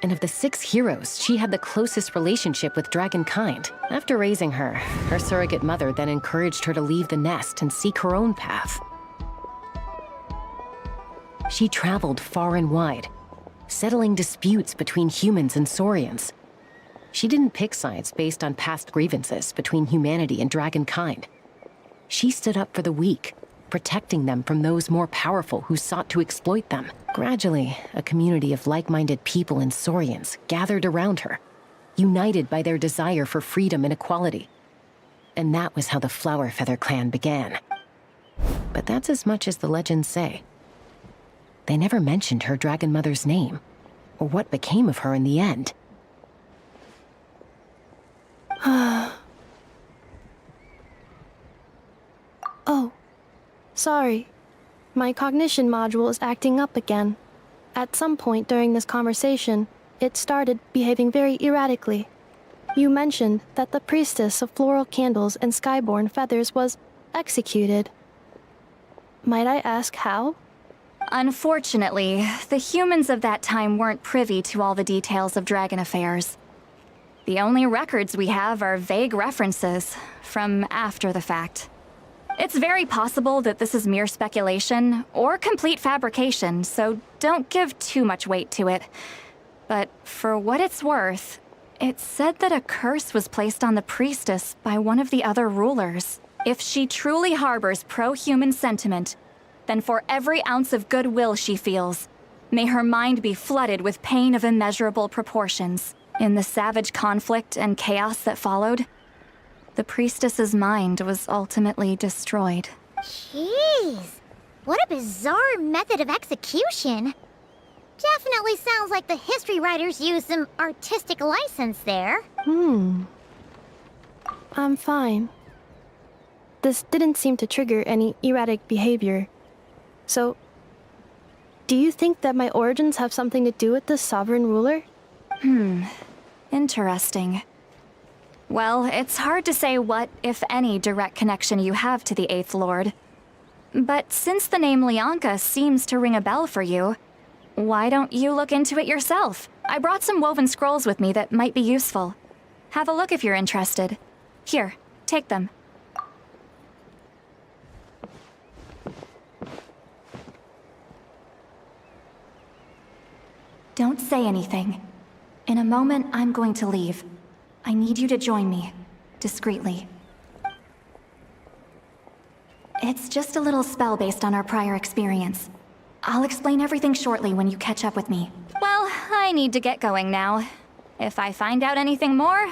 And of the 6 heroes, she had the closest relationship with dragonkind. After raising her, her surrogate mother then encouraged her to leave the nest and seek her own path. She traveled far and wide, settling disputes between humans and Saurians. She didn't pick sides based on past grievances between humanity and dragonkind. She stood up for the weak, protecting them from those more powerful who sought to exploit them. Gradually, a community of like-minded people and Saurians gathered around her, united by their desire for freedom and equality. And that was how the Flower Feather clan began. But that's as much as the legends say. They never mentioned her dragon mother's name, or what became of her in the end. Oh, sorry. My cognition module is acting up again. At some point during this conversation, it started behaving very erratically. You mentioned that the Priestess of Floral Candles and Skyborn Feathers was executed. Might I ask how? Unfortunately, the humans of that time weren't privy to all the details of dragon affairs. The only records we have are vague references from after the fact. It's very possible that this is mere speculation or complete fabrication, so don't give too much weight to it. But for what it's worth, it's said that a curse was placed on the priestess by one of the other rulers. If she truly harbors pro-human sentiment, then for every ounce of goodwill she feels, may her mind be flooded with pain of immeasurable proportions. In the savage conflict and chaos that followed, the priestess's mind was ultimately destroyed. Jeez, what a bizarre method of execution. Definitely sounds like the history writers used some artistic license there. I'm fine. This didn't seem to trigger any erratic behavior. So, Do you think that my origins have something to do with this sovereign ruler? Interesting. Well, it's hard to say what, if any, direct connection you have to the Eighth Lord. But since the name Leonka seems to ring a bell for you, why don't you look into it yourself? I brought some woven scrolls with me that might be useful. Have a look if you're interested. Here, take them. Don't say anything. In a moment, I'm going to leave. I need you to join me, discreetly. It's just a little spell based on our prior experience. I'll explain everything shortly when you catch up with me. Well, I need to get going now. If I find out anything more,